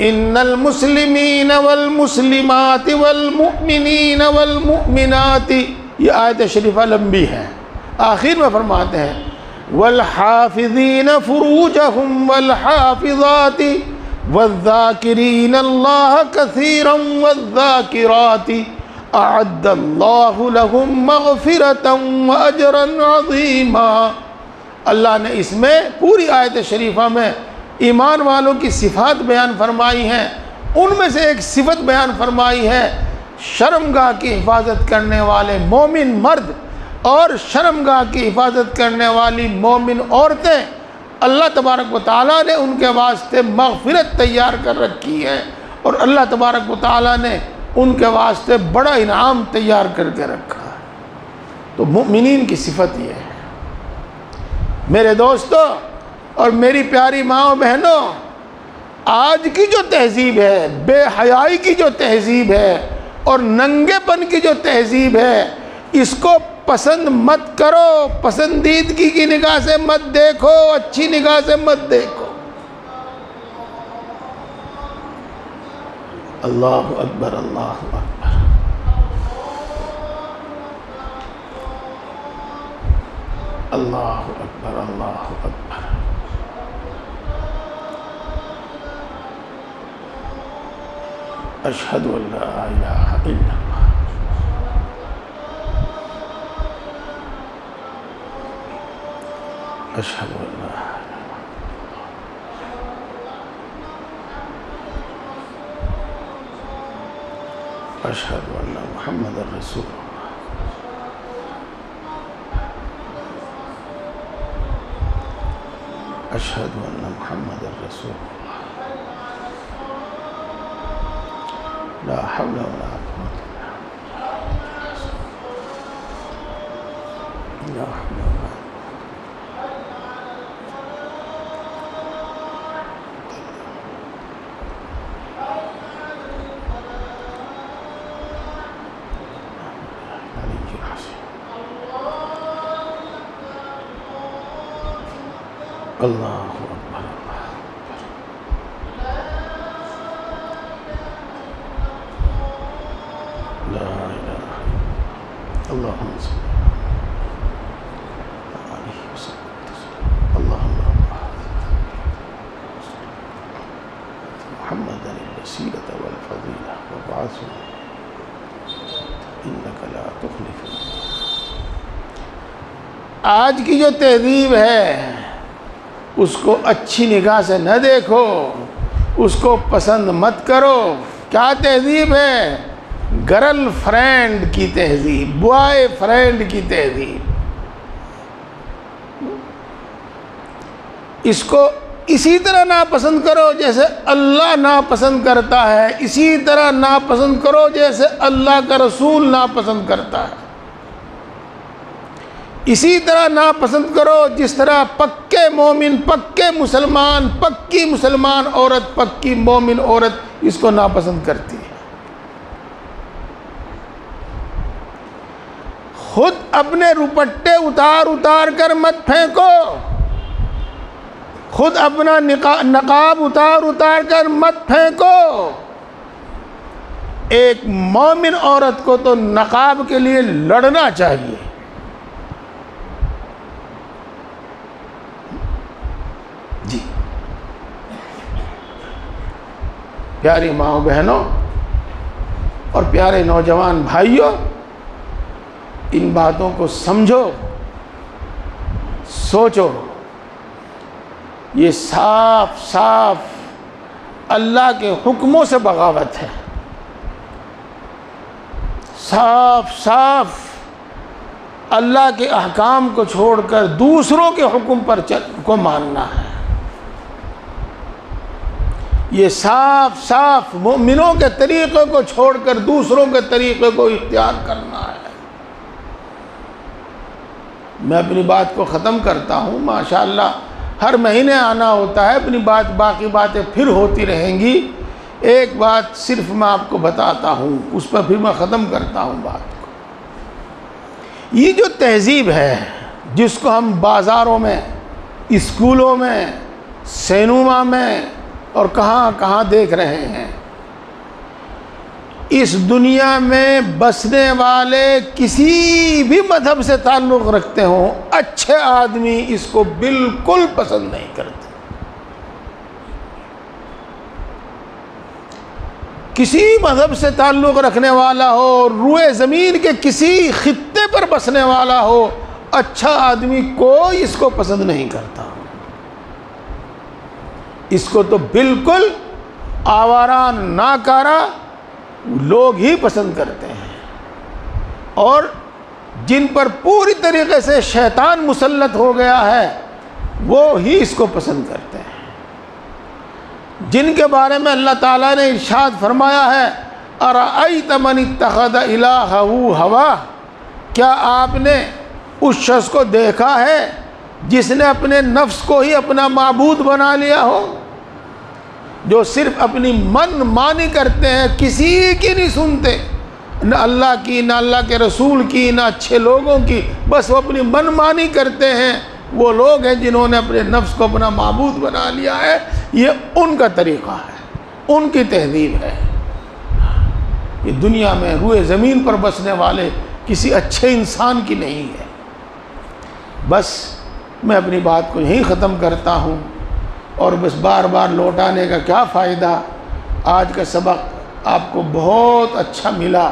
ان المسلمین والمسلمات والمؤمنین والمؤمنات، یہ آیت شریفہ لمبی ہے، آخر میں فرماتے ہیں والحافظین فروجہم والحافظات والذاکرین اللہ کثیرا والذاکرات اعد اللہ لہم مغفرتا واجرا عظیما۔ اللہ نے اس میں پوری آیت شریفہ میں ایمان والوں کی صفات بیان فرمائی ہیں، ان میں سے ایک صفت بیان فرمائی ہے شرمگاہ کی حفاظت کرنے والے مومن مرد اور شرمگاہ کی حفاظت کرنے والی مومن عورتیں، اللہ تبارک و تعالیٰ نے ان کے واسطے مغفرت تیار کر رکھی ہے، اور اللہ تبارک و تعالیٰ نے ان کے واسطے بڑا انعام تیار کر کے رکھا ہے۔ تو مومنین کی صفت یہ ہے۔ میرے دوستو اور میری پیاری ماں و بہنوں، آج کی جو تہذیب ہے، بے حیائی کی جو تہذیب ہے اور ننگے پن کی جو تہذیب ہے، اس کو پسند مت کرو، پسندیدگی کی نگاہ سے مت دیکھو، اچھی نگاہ سے مت دیکھو۔ اللہ اکبر اللہ اکبر۔ اللہ اکبر اللہ اکبر۔ اشہد ان لا الہ الا اللہ۔ اشہد ان لا الہ الا اللہ۔ اشہد ان محمد رسول اللہ۔ اشہد ان محمد رسول اللہ۔ لا حول ولا قوة الا باللہ۔ لا حول ولا اللہ اکبر اللہ اکبر۔ لا الہ الا اللہ۔ اللہم صلی اللہ علیہ وسلم۔ اللہم رب محمد الوسیلۃ والفضیلہ وابعثہ انک لا تخلف۔ آج کی جو تہذیب ہے اس کو اچھی نگاہ سے نہ دیکھو، اس کو پسند مت کرو۔ کیا تہذیب ہے؟ گرل فرینڈ کی تہذیب، بوائے فرینڈ کی تہذیب۔ اس کو اسی طرح ناپسند کرو جیسے اللہ ناپسند کرتا ہے، اسی طرح ناپسند کرو جیسے اللہ کا رسول ناپسند کرتا ہے، اسی طرح ناپسند کرو جس طرح پکے مومن، پکے مسلمان، پکی مسلمان عورت، پکی مومن عورت اس کو ناپسند کرتی ہے۔ خود اپنے روپٹے اتار اتار کر مت پھینکو، خود اپنا نقاب اتار اتار کر مت پھینکو۔ ایک مومن عورت کو تو نقاب کے لیے لڑنا چاہیے۔ جی پیاری ماؤں بہنوں اور پیارے نوجوان بھائیوں، ان باتوں کو سمجھو، سوچو۔ یہ صاف صاف اللہ کے حکموں سے بغاوت ہے، صاف صاف اللہ کے احکام کو چھوڑ کر دوسروں کے حکم پر کو ماننا ہے۔ یہ صاف صاف مومنوں کے طریقے کو چھوڑ کر دوسروں کے طریقے کو اختیار کرنا ہے۔ میں اپنی بات کو ختم کرتا ہوں۔ ماشاءاللہ ہر مہینے آنا ہوتا ہے، اپنی باقی باتیں پھر ہوتی رہیں گی۔ ایک بات صرف میں آپ کو بتاتا ہوں، اس پر پھر میں ختم کرتا ہوں بات کو۔ یہ جو تہذیب ہے جس کو ہم بازاروں میں، اسکولوں میں، سینما میں اور کہاں کہاں دیکھ رہے ہیں، اس دنیا میں بسنے والے کسی بھی مذہب سے تعلق رکھتے ہوں، اچھے آدمی اس کو بالکل پسند نہیں کرتے۔ کسی مذہب سے تعلق رکھنے والا ہو، روئے زمین کے کسی خطے پر بسنے والا ہو، اچھا آدمی کوئی اس کو پسند نہیں کرتا۔ اس کو تو بالکل آوارہ ناکارہ لوگ ہی پسند کرتے ہیں، اور جن پر پوری طریقے سے شیطان مسلط ہو گیا ہے وہ ہی اس کو پسند کرتے ہیں، جن کے بارے میں اللہ تعالیٰ نے ارشاد فرمایا ہے اَرَأَيْتَ مَنِ اتَّخَذَ إِلَٰهَهُ هَوَاهُ، کیا آپ نے اس شخص کو دیکھا ہے جس نے اپنے نفس کو ہی اپنا معبود بنا لیا ہو، جو صرف اپنی من مانی کرتے ہیں، کسی کی نہیں سنتے، نہ اللہ کی، نہ اللہ کے رسول کی، نہ اچھے لوگوں کی، بس وہ اپنی من مانی کرتے ہیں۔ وہ لوگ ہیں جنہوں نے اپنے نفس کو اپنا معبود بنا لیا ہے۔ یہ ان کا طریقہ ہے، ان کی تہذیب ہے۔ یہ دنیا میں روئے زمین پر بسنے والے کسی اچھے انسان کی نہیں ہے۔ بس میں اپنی بات کو یہیں ختم کرتا ہوں، اور بس بار بار لوٹانے کا کیا فائدہ۔ آج کا سبق آپ کو بہت اچھا ملا،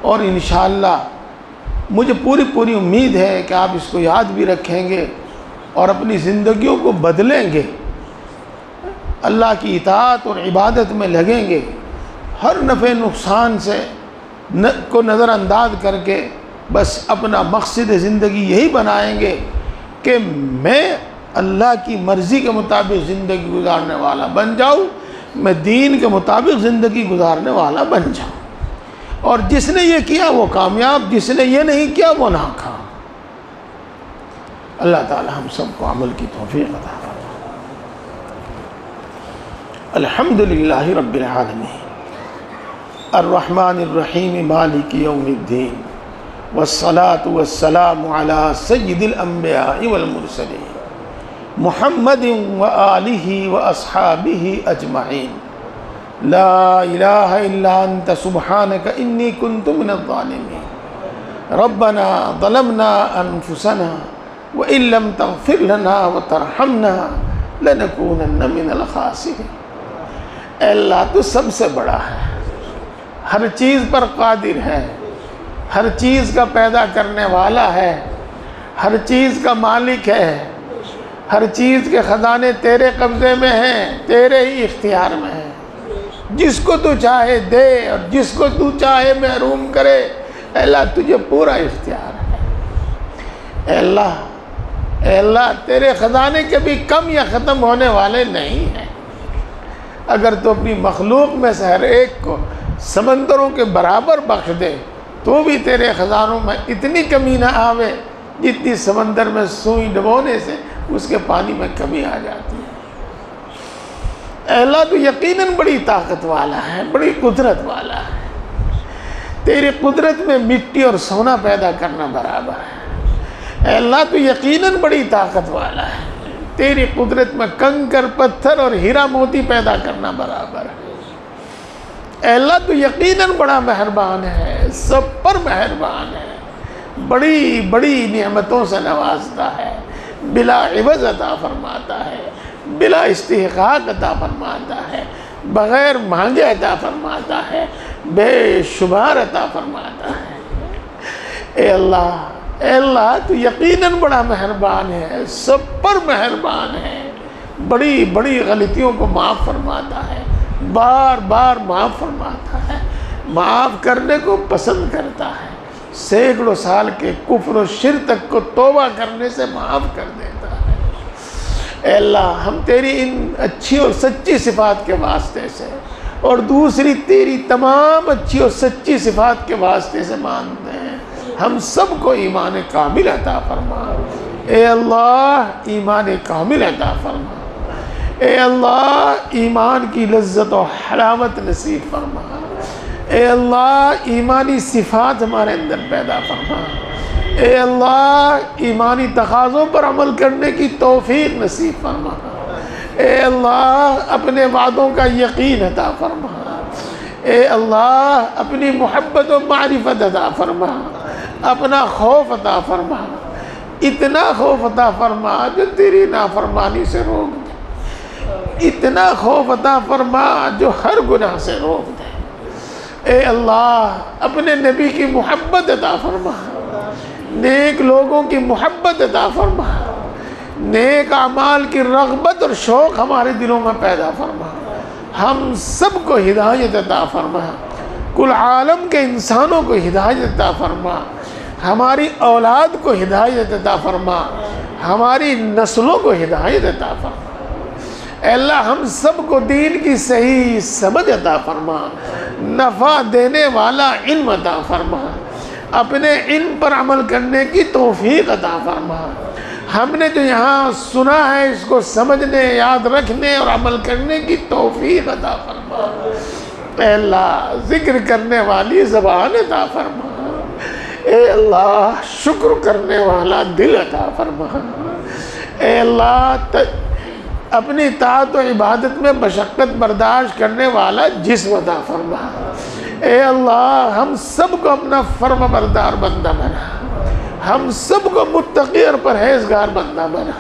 اور انشاءاللہ مجھے پوری امید ہے کہ آپ اس کو یاد بھی رکھیں گے اور اپنی زندگیوں کو بدلیں گے، اللہ کی اطاعت اور عبادت میں لگیں گے، ہر نفع نقصان سے کو نظر انداز کر کے بس اپنا مقصد زندگی یہی بنائیں گے کہ میں اللہ کی مرضی کے مطابق زندگی گزارنے والا بن جاؤں، میں دین کے مطابق زندگی گزارنے والا بن جاؤں، اور جس نے یہ کیا وہ کامیاب، جس نے یہ نہیں کیا وہ ناکام۔ اللہ تعالی ہم سب کو عمل کی توفیق عطا فرمائے۔ الحمدللہ رب العالمین الرحمن الرحیم مالک یوم الدین، والصلاة والسلام علی سید الانبیاء والمرسلین محمد وآلہ واصحابہ اجمعین۔ لا الہ الا انت سبحانک انی کنت من الظالمین۔ ربنا ظلمنا انفسنا وإن لم تغفر لنا وترحمنا لنکونن من الخاسرین۔ اے اللہ تو سب سے بڑا ہے، ہر چیز پر قادر ہے، ہر چیز کا پیدا کرنے والا ہے، ہر چیز کا مالک ہے، ہر چیز کے خزانے تیرے قبضے میں ہیں، تیرے ہی اختیار میں ہیں۔ جس کو تو چاہے دے اور جس کو تو چاہے محروم کرے، اے اللہ تجھے پورا اختیار ہے۔ اے اللہ تیرے خزانے کبھی کم یا ختم ہونے والے نہیں ہیں۔ اگر تو اپنی مخلوق میں سے ہر ایک کو سمندروں کے برابر بخش دے تو بھی تیرے خزانوں میں اتنی کمی نہ آوے جتنی سمندر میں سوئی ڈبونے سے اس کے پانی میں کمی آ جاتی ہے۔ اے اللہ تو یقیناً بڑی طاقت والا ہے، بڑی قدرت والا ہے۔ تیری قدرت میں مٹی اور سونا پیدا کرنا برابر ہے۔ اے اللہ تو یقیناً بڑی طاقت والا ہے۔ تیری قدرت میں کنکر پتھر اور ہیرا موتی پیدا کرنا برابر ہے۔ اے اللہ تو یقیناً بڑا مہربان ہے، سب پر مہربان ہے، بڑی بڑی نعمتوں سے نوازتا ہے، بلا عوض عطا فرماتا ہے، بلا استحقاق عطا فرماتا ہے۔ بغیر مانگے عطا فرماتا ہے، بے شمار عطا فرماتا ہے۔ اے اللہ تو یقیناً بڑا مہربان ہے، سب پر مہربان ہے، بڑی بڑی غلطیوں کو معاف فرماتا ہے، بار بار معاف فرماتا ہے، معاف کرنے کو پسند کرتا ہے، سینکڑوں سال کے کفر و شرک تک کو توبہ کرنے سے معاف کر دیتا ہے۔ اے اللہ ہم تیری ان اچھی اور سچی صفات کے واسطے سے اور دوسری تیری تمام اچھی اور سچی صفات کے واسطے سے مانتے ہیں، ہم سب کو ایمان کامل عطا فرما۔ اے اللہ ایمان کامل عطا فرما، اے اللہ ایمان کی لذت و حلاوت نصیب فرما، اے اللہ ایمانی صفات ہمارے اندر پیدا فرما، اے اللہ ایمانی تقاضوں پر عمل کرنے کی توفیق نصیب فرما، اے اللہ اپنے وعدوں کا یقین عطا فرما، اے اللہ اپنی محبت و معرفت عطا فرما، اپنا خوف عطا فرما، اتنا خوف عطا فرما جو تیری نافرمانی سے روک دے، اتنا خوف عطا فرما جو ہر گناہ سے روک دے۔ اے اللہ اپنے نبی کی محبت عطا فرما، نیک لوگوں کی محبت عطا فرما، نیک اعمال کی رغبت اور شوق ہمارے دلوں میں پیدا فرما، ہم سب کو ہدایت عطا فرما، کل عالم کے انسانوں کو ہدایت عطا فرما، ہماری اولاد کو ہدایت عطا فرما، ہماری نسلوں کو ہدایت عطا فرما۔ اے اللہ ہم سب کو دین کی صحیح سمجھ عطا فرما، نفع دینے والا علم عطا فرما، اپنے علم پر عمل کرنے کی توفیق عطا فرما، ہم نے جو یہاں سنا ہے اس کو سمجھنے، یاد رکھنے اور عمل کرنے کی توفیق عطا فرما۔ اے اللہ ذکر کرنے والی زبان عطا فرما، اے اللہ شکر کرنے والا دل عطا فرما، اے اللہ اپنی اطاعت و عبادت میں مشقت برداشت کرنے والا جسم عطا فرما۔ اے اللہ ہم سب کو اپنا فرما بردار بندہ بنا، ہم سب کو متقی اور پرہیزگار بندہ بنا۔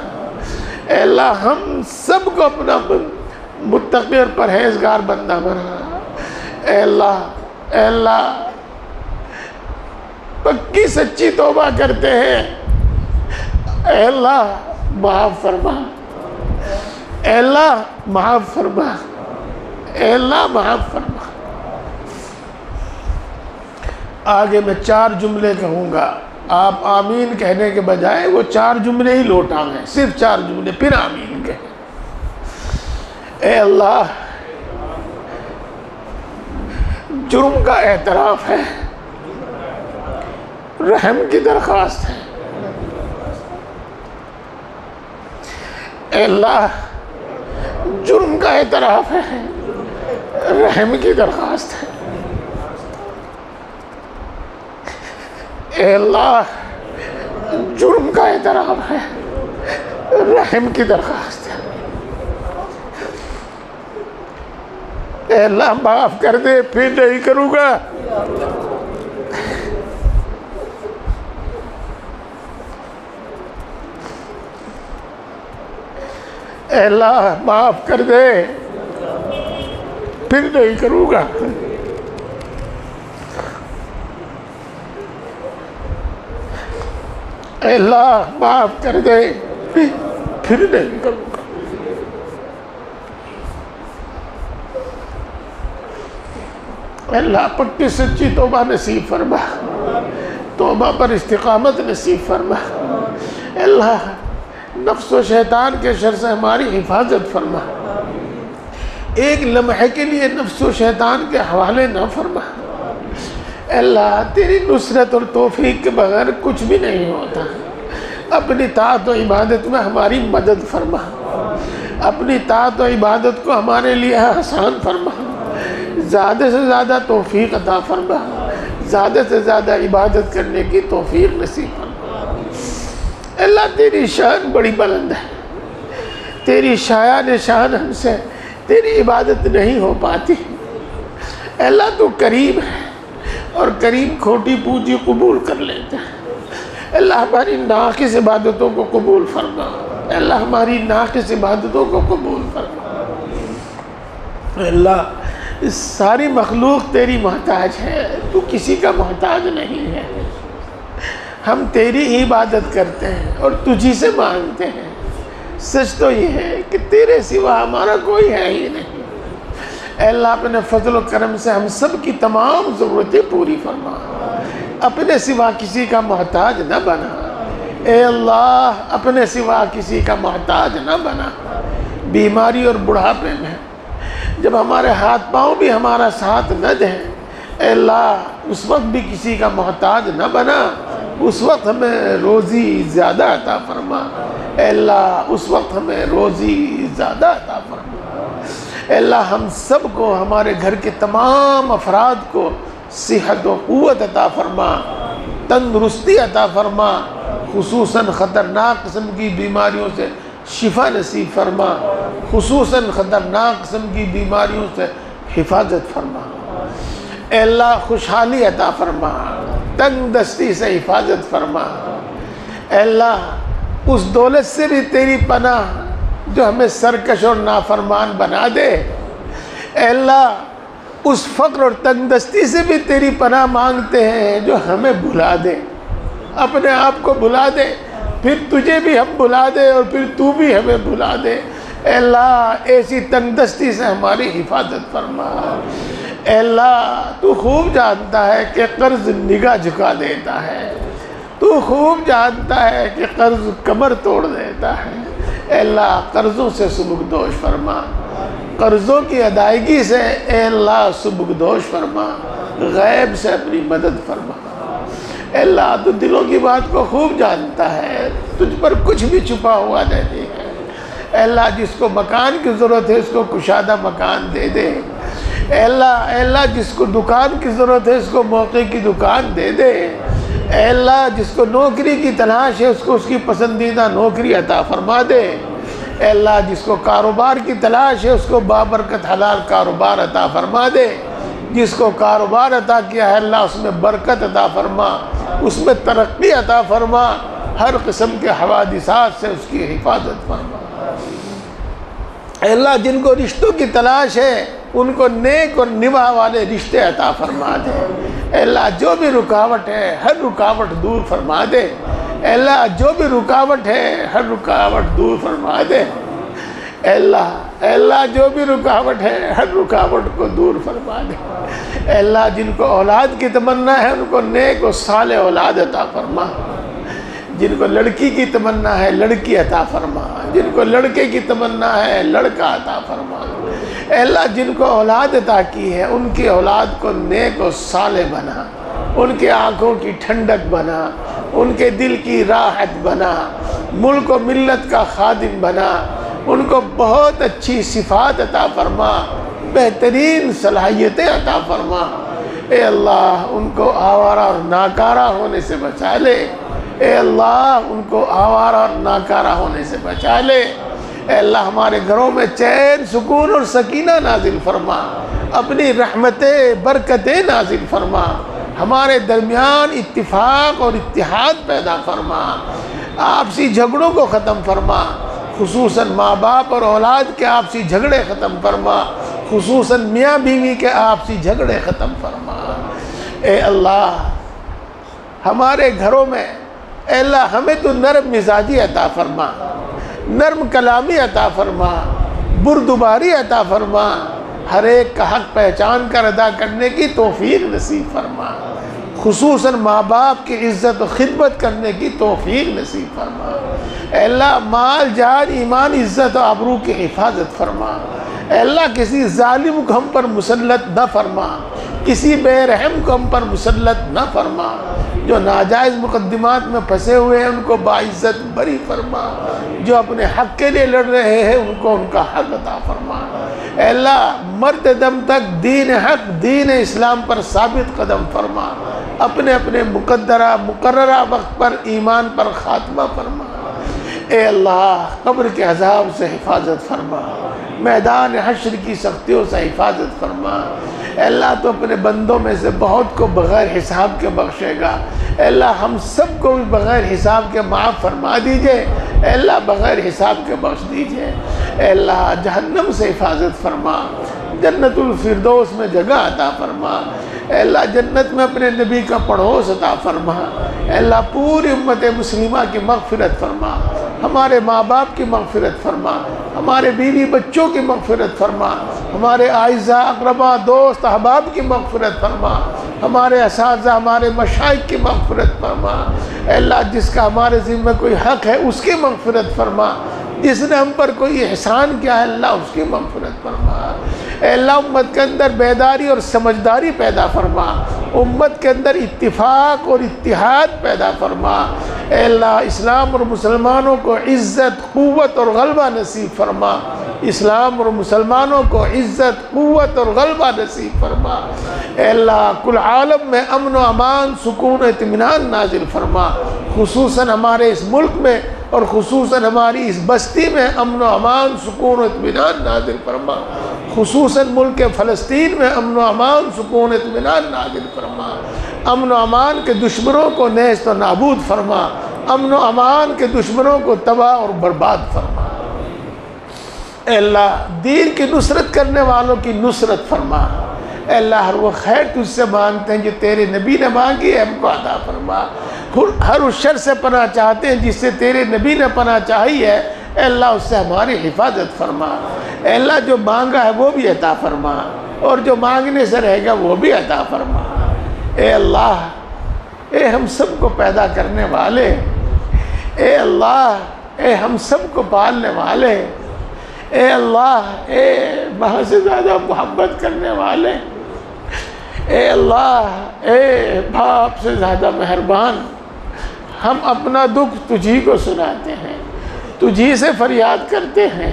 اے اللہ ہم سب کو اپنا متقی اور پرہیزگار بندہ بنا۔ اے اللہ پکی سچی توبہ کرتے ہیں، اے اللہ معاف فرما، اے اللہ معاف فرما، اے اللہ معاف فرما۔ آگے میں 4 جملے کہوں گا، آپ آمین کہنے کے بجائے وہ 4 جملے ہی لوٹا گئے، صرف 4 جملے پھر آمین کہیں۔ اے اللہ جرم کا اعتراف ہے، رحم کی درخواست ہے۔ اے اللہ جرم کا اعتراف ہے، رحم کی درخواست ہے۔ اے اللہ جرم کا اعتراف ہے، رحم کی درخواست ہے۔ اے اللہ معاف کر دے، پھر نہیں کروں گا۔ اے اللہ معاف کر دے، پھر نہیں کروں گا۔ اے اللہ معاف کر دے، پھر نہیں کروں گا۔ اے اللہ پکی سچی توبہ نصیب فرما، توبہ پر استقامت نصیب فرما۔ اے اللہ نفس و شیطان کے شر سے ہماری حفاظت فرما، ایک لمحے کے لیے نفس و شیطان کے حوالے نہ فرما۔ اے اللہ تیری نصرت اور توفیق کے بغیر کچھ بھی نہیں ہوتا، اپنی طاعت و عبادت میں ہماری مدد فرما، اپنی طاعت و عبادت کو ہمارے لیے آسان فرما، زیادہ سے زیادہ توفیق عطا فرما، زیادہ سے زیادہ عبادت کرنے کی توفیق نصیب فرما۔ اللہ تیری شان بڑی بلند ہے، تیری شایان شان ہم سے تیری عبادت نہیں ہو پاتی۔ اللہ تو کریم ہے اور کریم کھوٹی پوجی قبول کر لیتا ہے۔ اللہ ہماری ناقص عبادتوں کو قبول فرما، اللہ ہماری ناقص عبادتوں کو قبول فرما۔ اللہ اس ساری مخلوق تیری محتاج ہے، تو کسی کا محتاج نہیں ہے۔ ہم تیری ہی عبادت کرتے ہیں اور تجھی سے مانگتے ہیں۔ سچ تو یہ ہے کہ تیرے سوا ہمارا کوئی ہے ہی نہیں۔ اے اللہ اپنے فضل و کرم سے ہم سب کی تمام ضرورتیں پوری فرما، اپنے سوا کسی کا محتاج نہ بنا۔ اے اللہ اپنے سوا کسی کا محتاج نہ بنا۔ بیماری اور بڑھاپے میں جب ہمارے ہاتھ پاؤں بھی ہمارا ساتھ نہ دیں، اے اللہ اس وقت بھی کسی کا محتاج نہ بنا، اس وقت ہمیں روزی زیادہ عطا فرما۔ اے اللہ اس وقت ہمیں روزی زیادہ عطا فرما۔ اے اللہ ہم سب کو، ہمارے گھر کے تمام افراد کو صحت و قوت عطا فرما، تندرستی عطا فرما، خصوصاً خطرناک قسم کی بیماریوں سے شفا نصیب فرما، خصوصاً خطرناک قسم کی بیماریوں سے حفاظت فرما۔ اے اللہ خوشحالی عطا فرما، تنگ دستی سے حفاظت فرما۔ اے اللہ اس دولت سے بھی تیری پناہ جو ہمیں سرکش اور نافرمان بنا دے۔ اے اللہ اس فقر اور تنگ دستی سے بھی تیری پناہ مانگتے ہیں جو ہمیں بھلا دے، اپنے آپ کو بھلا دے، پھر تجھے بھی ہم بھلا دے اور پھر تو بھی ہمیں بھلا دے۔ اے اللہ ایسی تنگ دستی سے ہماری حفاظت فرما۔ اے اللہ تو خوب جانتا ہے کہ قرض نگاہ جھکا دیتا ہے، تو خوب جانتا ہے کہ قرض کمر توڑ دیتا ہے۔ اے اللہ قرضوں سے سبکدوش فرما، قرضوں کی ادائیگی سے اے اللہ سبکدوش فرما، غیب سے اپنی مدد فرما۔ اے اللہ تو دلوں کی بات کو خوب جانتا ہے، تجھ پر کچھ بھی چھپا ہوا نہیں ہے۔ اے اللہ جس کو مکان کی ضرورت ہے اس کو کشادہ مکان دے دے۔ اے اللہ جس کو دکان کی ضرورت ہے اس کو موقع کی دکان دے دے۔ اے اللہ جس کو نوکری کی تلاش ہے اس کو اس کی پسندیدہ نوکری عطا فرما دے۔ اے اللہ جس کو کاروبار کی تلاش ہے اس کو بابرکت حلال کاروبار عطا فرما دے۔ جس کو کاروبار عطا کیا ہے اللہ اس میں برکت عطا فرما، اس میں ترقی عطا فرما، ہر قسم کے حوادثات سے اس کی حفاظت فرما۔ اے اللہ جن کو رشتوں کی تلاش ہے ان کو نیک اور نبھا والے رشتے عطا فرما دے۔ اے اللہ جو بھی رکاوٹ ہے ہر رکاوٹ دور فرما دے۔ اے اللہ جو بھی رکاوٹ ہے ہر رکاوٹ دور فرما دے۔ اے اللہ جو بھی رکاوٹ ہے ہر رکاوٹ کو دور فرما دے۔ اے اللہ جن کو اولاد کی تمنا ہے ان کو نیک و صالح اولاد عطا فرما۔ جن کو لڑکی کی تمنا ہے لڑکی عطا فرما، جن کو لڑکے کی تمنا ہے لڑکا عطا فرما۔ اے اللہ جن کو اولاد عطا کی ہے ان کی اولاد کو نیک و صالح بنا، ان کے آنکھوں کی ٹھنڈک بنا، ان کے دل کی راحت بنا، ملک و ملت کا خادم بنا، ان کو بہت اچھی صفات عطا فرما، بہترین صلاحیتیں عطا فرما۔ اے اللہ ان کو آوارہ اور ناکارہ ہونے سے بچا لے۔ اے اللہ ان کو آوارہ اور ناکارہ ہونے سے بچا لے۔ اے اللہ ہمارے گھروں میں چین، سکون اور سکینہ نازل فرما، اپنی رحمتیں، برکتیں نازل فرما، ہمارے درمیان اتفاق اور اتحاد پیدا فرما، آپسی جھگڑوں کو ختم فرما، خصوصاً ماں باپ اور اولاد کے آپسی جھگڑے ختم فرما، خصوصاً میاں بیوی کے آپسی جھگڑے ختم فرما۔ اے اللہ ہمارے گھروں میں اے اللہ ہمیں تو نرم مزاجی عطا فرما، نرم کلامی عطا فرما، بردباری عطا فرما، ہر ایک کا حق پہچان کر ادا کرنے کی توفیق نصیب فرما، خصوصاً ماں باپ کی عزت و خدمت کرنے کی توفیق نصیب فرما۔ اے اللہ مال جان ایمان عزت و آبرو کی حفاظت فرما۔ اے اللہ کسی ظالم کو ہم پر مسلط نہ فرما، کسی بے رحم کو ہم پر مسلط نہ فرما، جو ناجائز مقدمات میں پھنسے ہوئے ہیں ان کو باعزت بری فرما، جو اپنے حق کے لیے لڑ رہے ہیں ان کو ان کا حق عطا فرما۔ اے اللہ مرتے دم تک دین حق دین اسلام پر ثابت قدم فرما، اپنے اپنے مقررہ وقت پر ایمان پر خاتمہ فرما۔ اے اللہ قبر کے عذاب سے حفاظت فرما، میدان حشر کی سختیوں سے حفاظت فرما۔ اے اللہ تو اپنے بندوں میں سے بہت کو بغیر حساب کے بخشے گا۔ اے اللہ ہم سب کو بھی بغیر حساب کے معاف فرما دیجئے۔ اے اللہ بغیر حساب کے بخش دیجئے۔ اے اللہ جہنم سے حفاظت فرما، جنت الفردوس میں جگہ عطا فرما، اے اللہ جنت میں اپنے نبی کا پڑوس عطا فرما، اے اللہ پوری امت مسلمہ کی مغفرت فرما، ہمارے ماں باپ کی مغفرت فرما، ہمارے بیوی بچوں کی مغفرت فرما، ہمارے اعزاء اقرباء دوست احباب کی مغفرت فرما، ہمارے اساتذہ ہمارے مشائخ کی مغفرت فرما، اے اللہ جس کا ہمارے ذمہ کوئی حق ہے اس کی مغفرت فرما، جس نے ہم پر کوئی احسان کیا ہے اللہ اس کی مغفرت فرما، اے اللہ امت کے اندر بیداری اور سمجھداری پیدا فرما، امت کے اندر اتفاق اور اتحاد پیدا فرما، اے اللہ اسلام اور مسلمانوں کو عزت قوت اور غلبہ نصیب فرما، اسلام اور مسلمانوں کو عزت قوت اور غلبہ نصیب فرما، اے اللہ کل عالم میں امن و امان سکون و اطمینان نازل فرما، خصوصاً ہمارے اس ملک میں اور خصوصاً ہماری اس بستی میں امن و امان سکون و اطمینان نازل فرما، خصوصاً ملک فلسطین میں امن و امان سکون و اطمینان نازل فرما، امن و امان کے دشمنوں کو نیست و نابود فرما، امن و امان کے دشمنوں کو تباہ اور برباد فرما، اے اللہ دین کی نصرت کرنے والوں کی نصرت فرما، اے اللہ ہر وہ خیر تجھ سے مانگتے ہیں جو تیرے نبی نے مانگی ہے ہم کو عطا فرما، ہر اس شر سے پناہ چاہتے ہیں جس سے تیرے نبی نے پناہ چاہی ہے، اے اللہ اس سے ہماری حفاظت فرما، اے اللہ جو مانگا ہے وہ بھی عطا فرما اور جو مانگنے سے رہے گا وہ بھی عطا فرما، اے اللہ اے ہم سب کو پیدا کرنے والے، اے اللہ اے ہم سب کو پالنے والے، اے اللہ اے ماں سے زیادہ محبت کرنے والے، اے اللہ اے باپ سے زیادہ مہربان، ہم اپنا دکھ تجھی کو سناتے ہیں، تجھی سے فریاد کرتے ہیں،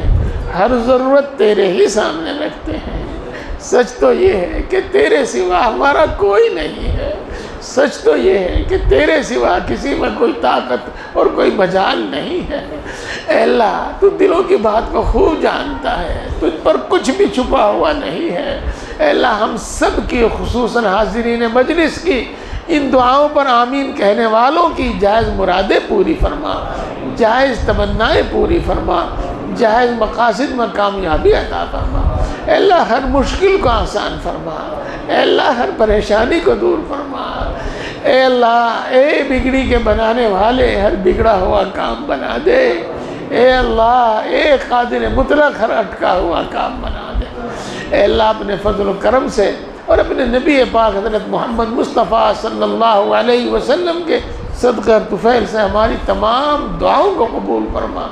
ہر ضرورت تیرے ہی سامنے رکھتے ہیں، سچ تو یہ ہے کہ تیرے سوا ہمارا کوئی نہیں ہے، سچ تو یہ ہے کہ تیرے سوا کسی میں کوئی طاقت اور کوئی مجال نہیں ہے، اے اللہ تو دلوں کی بات کو خوب جانتا ہے، تجھ پر کچھ بھی چھپا ہوا نہیں ہے، اے اللہ ہم سب کی خصوصاً حاضرین مجلس کی ان دعاؤں پر آمین کہنے والوں کی جائز مرادیں پوری فرما، جائز تمنائیں پوری فرما، جائز مقاصد میں کامیابی عطا فرما، اے اللہ ہر مشکل کو آسان فرما، اے اللہ ہر پریشانی کو دور فرما، اے اللہ اے بگڑی کے بنانے والے ہر بگڑا ہوا کام بنا دے، اے اللہ اے قادر مطلق ہر اٹکا ہوا کام بنا دے، اے اللہ اپنے فضل و کرم سے اور اپنے نبی پاک حضرت محمد مصطفیٰ صلی اللہ علیہ وسلم کے صدقہ اور طفیل سے ہماری تمام دعاؤں کو قبول فرما،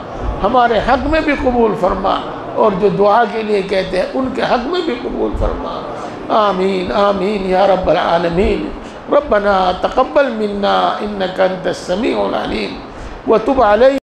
ہمارے حق میں بھی قبول فرما اور جو دعا کے لیے کہتے ہیں ان کے حق میں بھی قبول فرما، آمین آمین یا رب العالمین۔ ربنا تقبل منا انک انت السمیع العلیم وتب علینا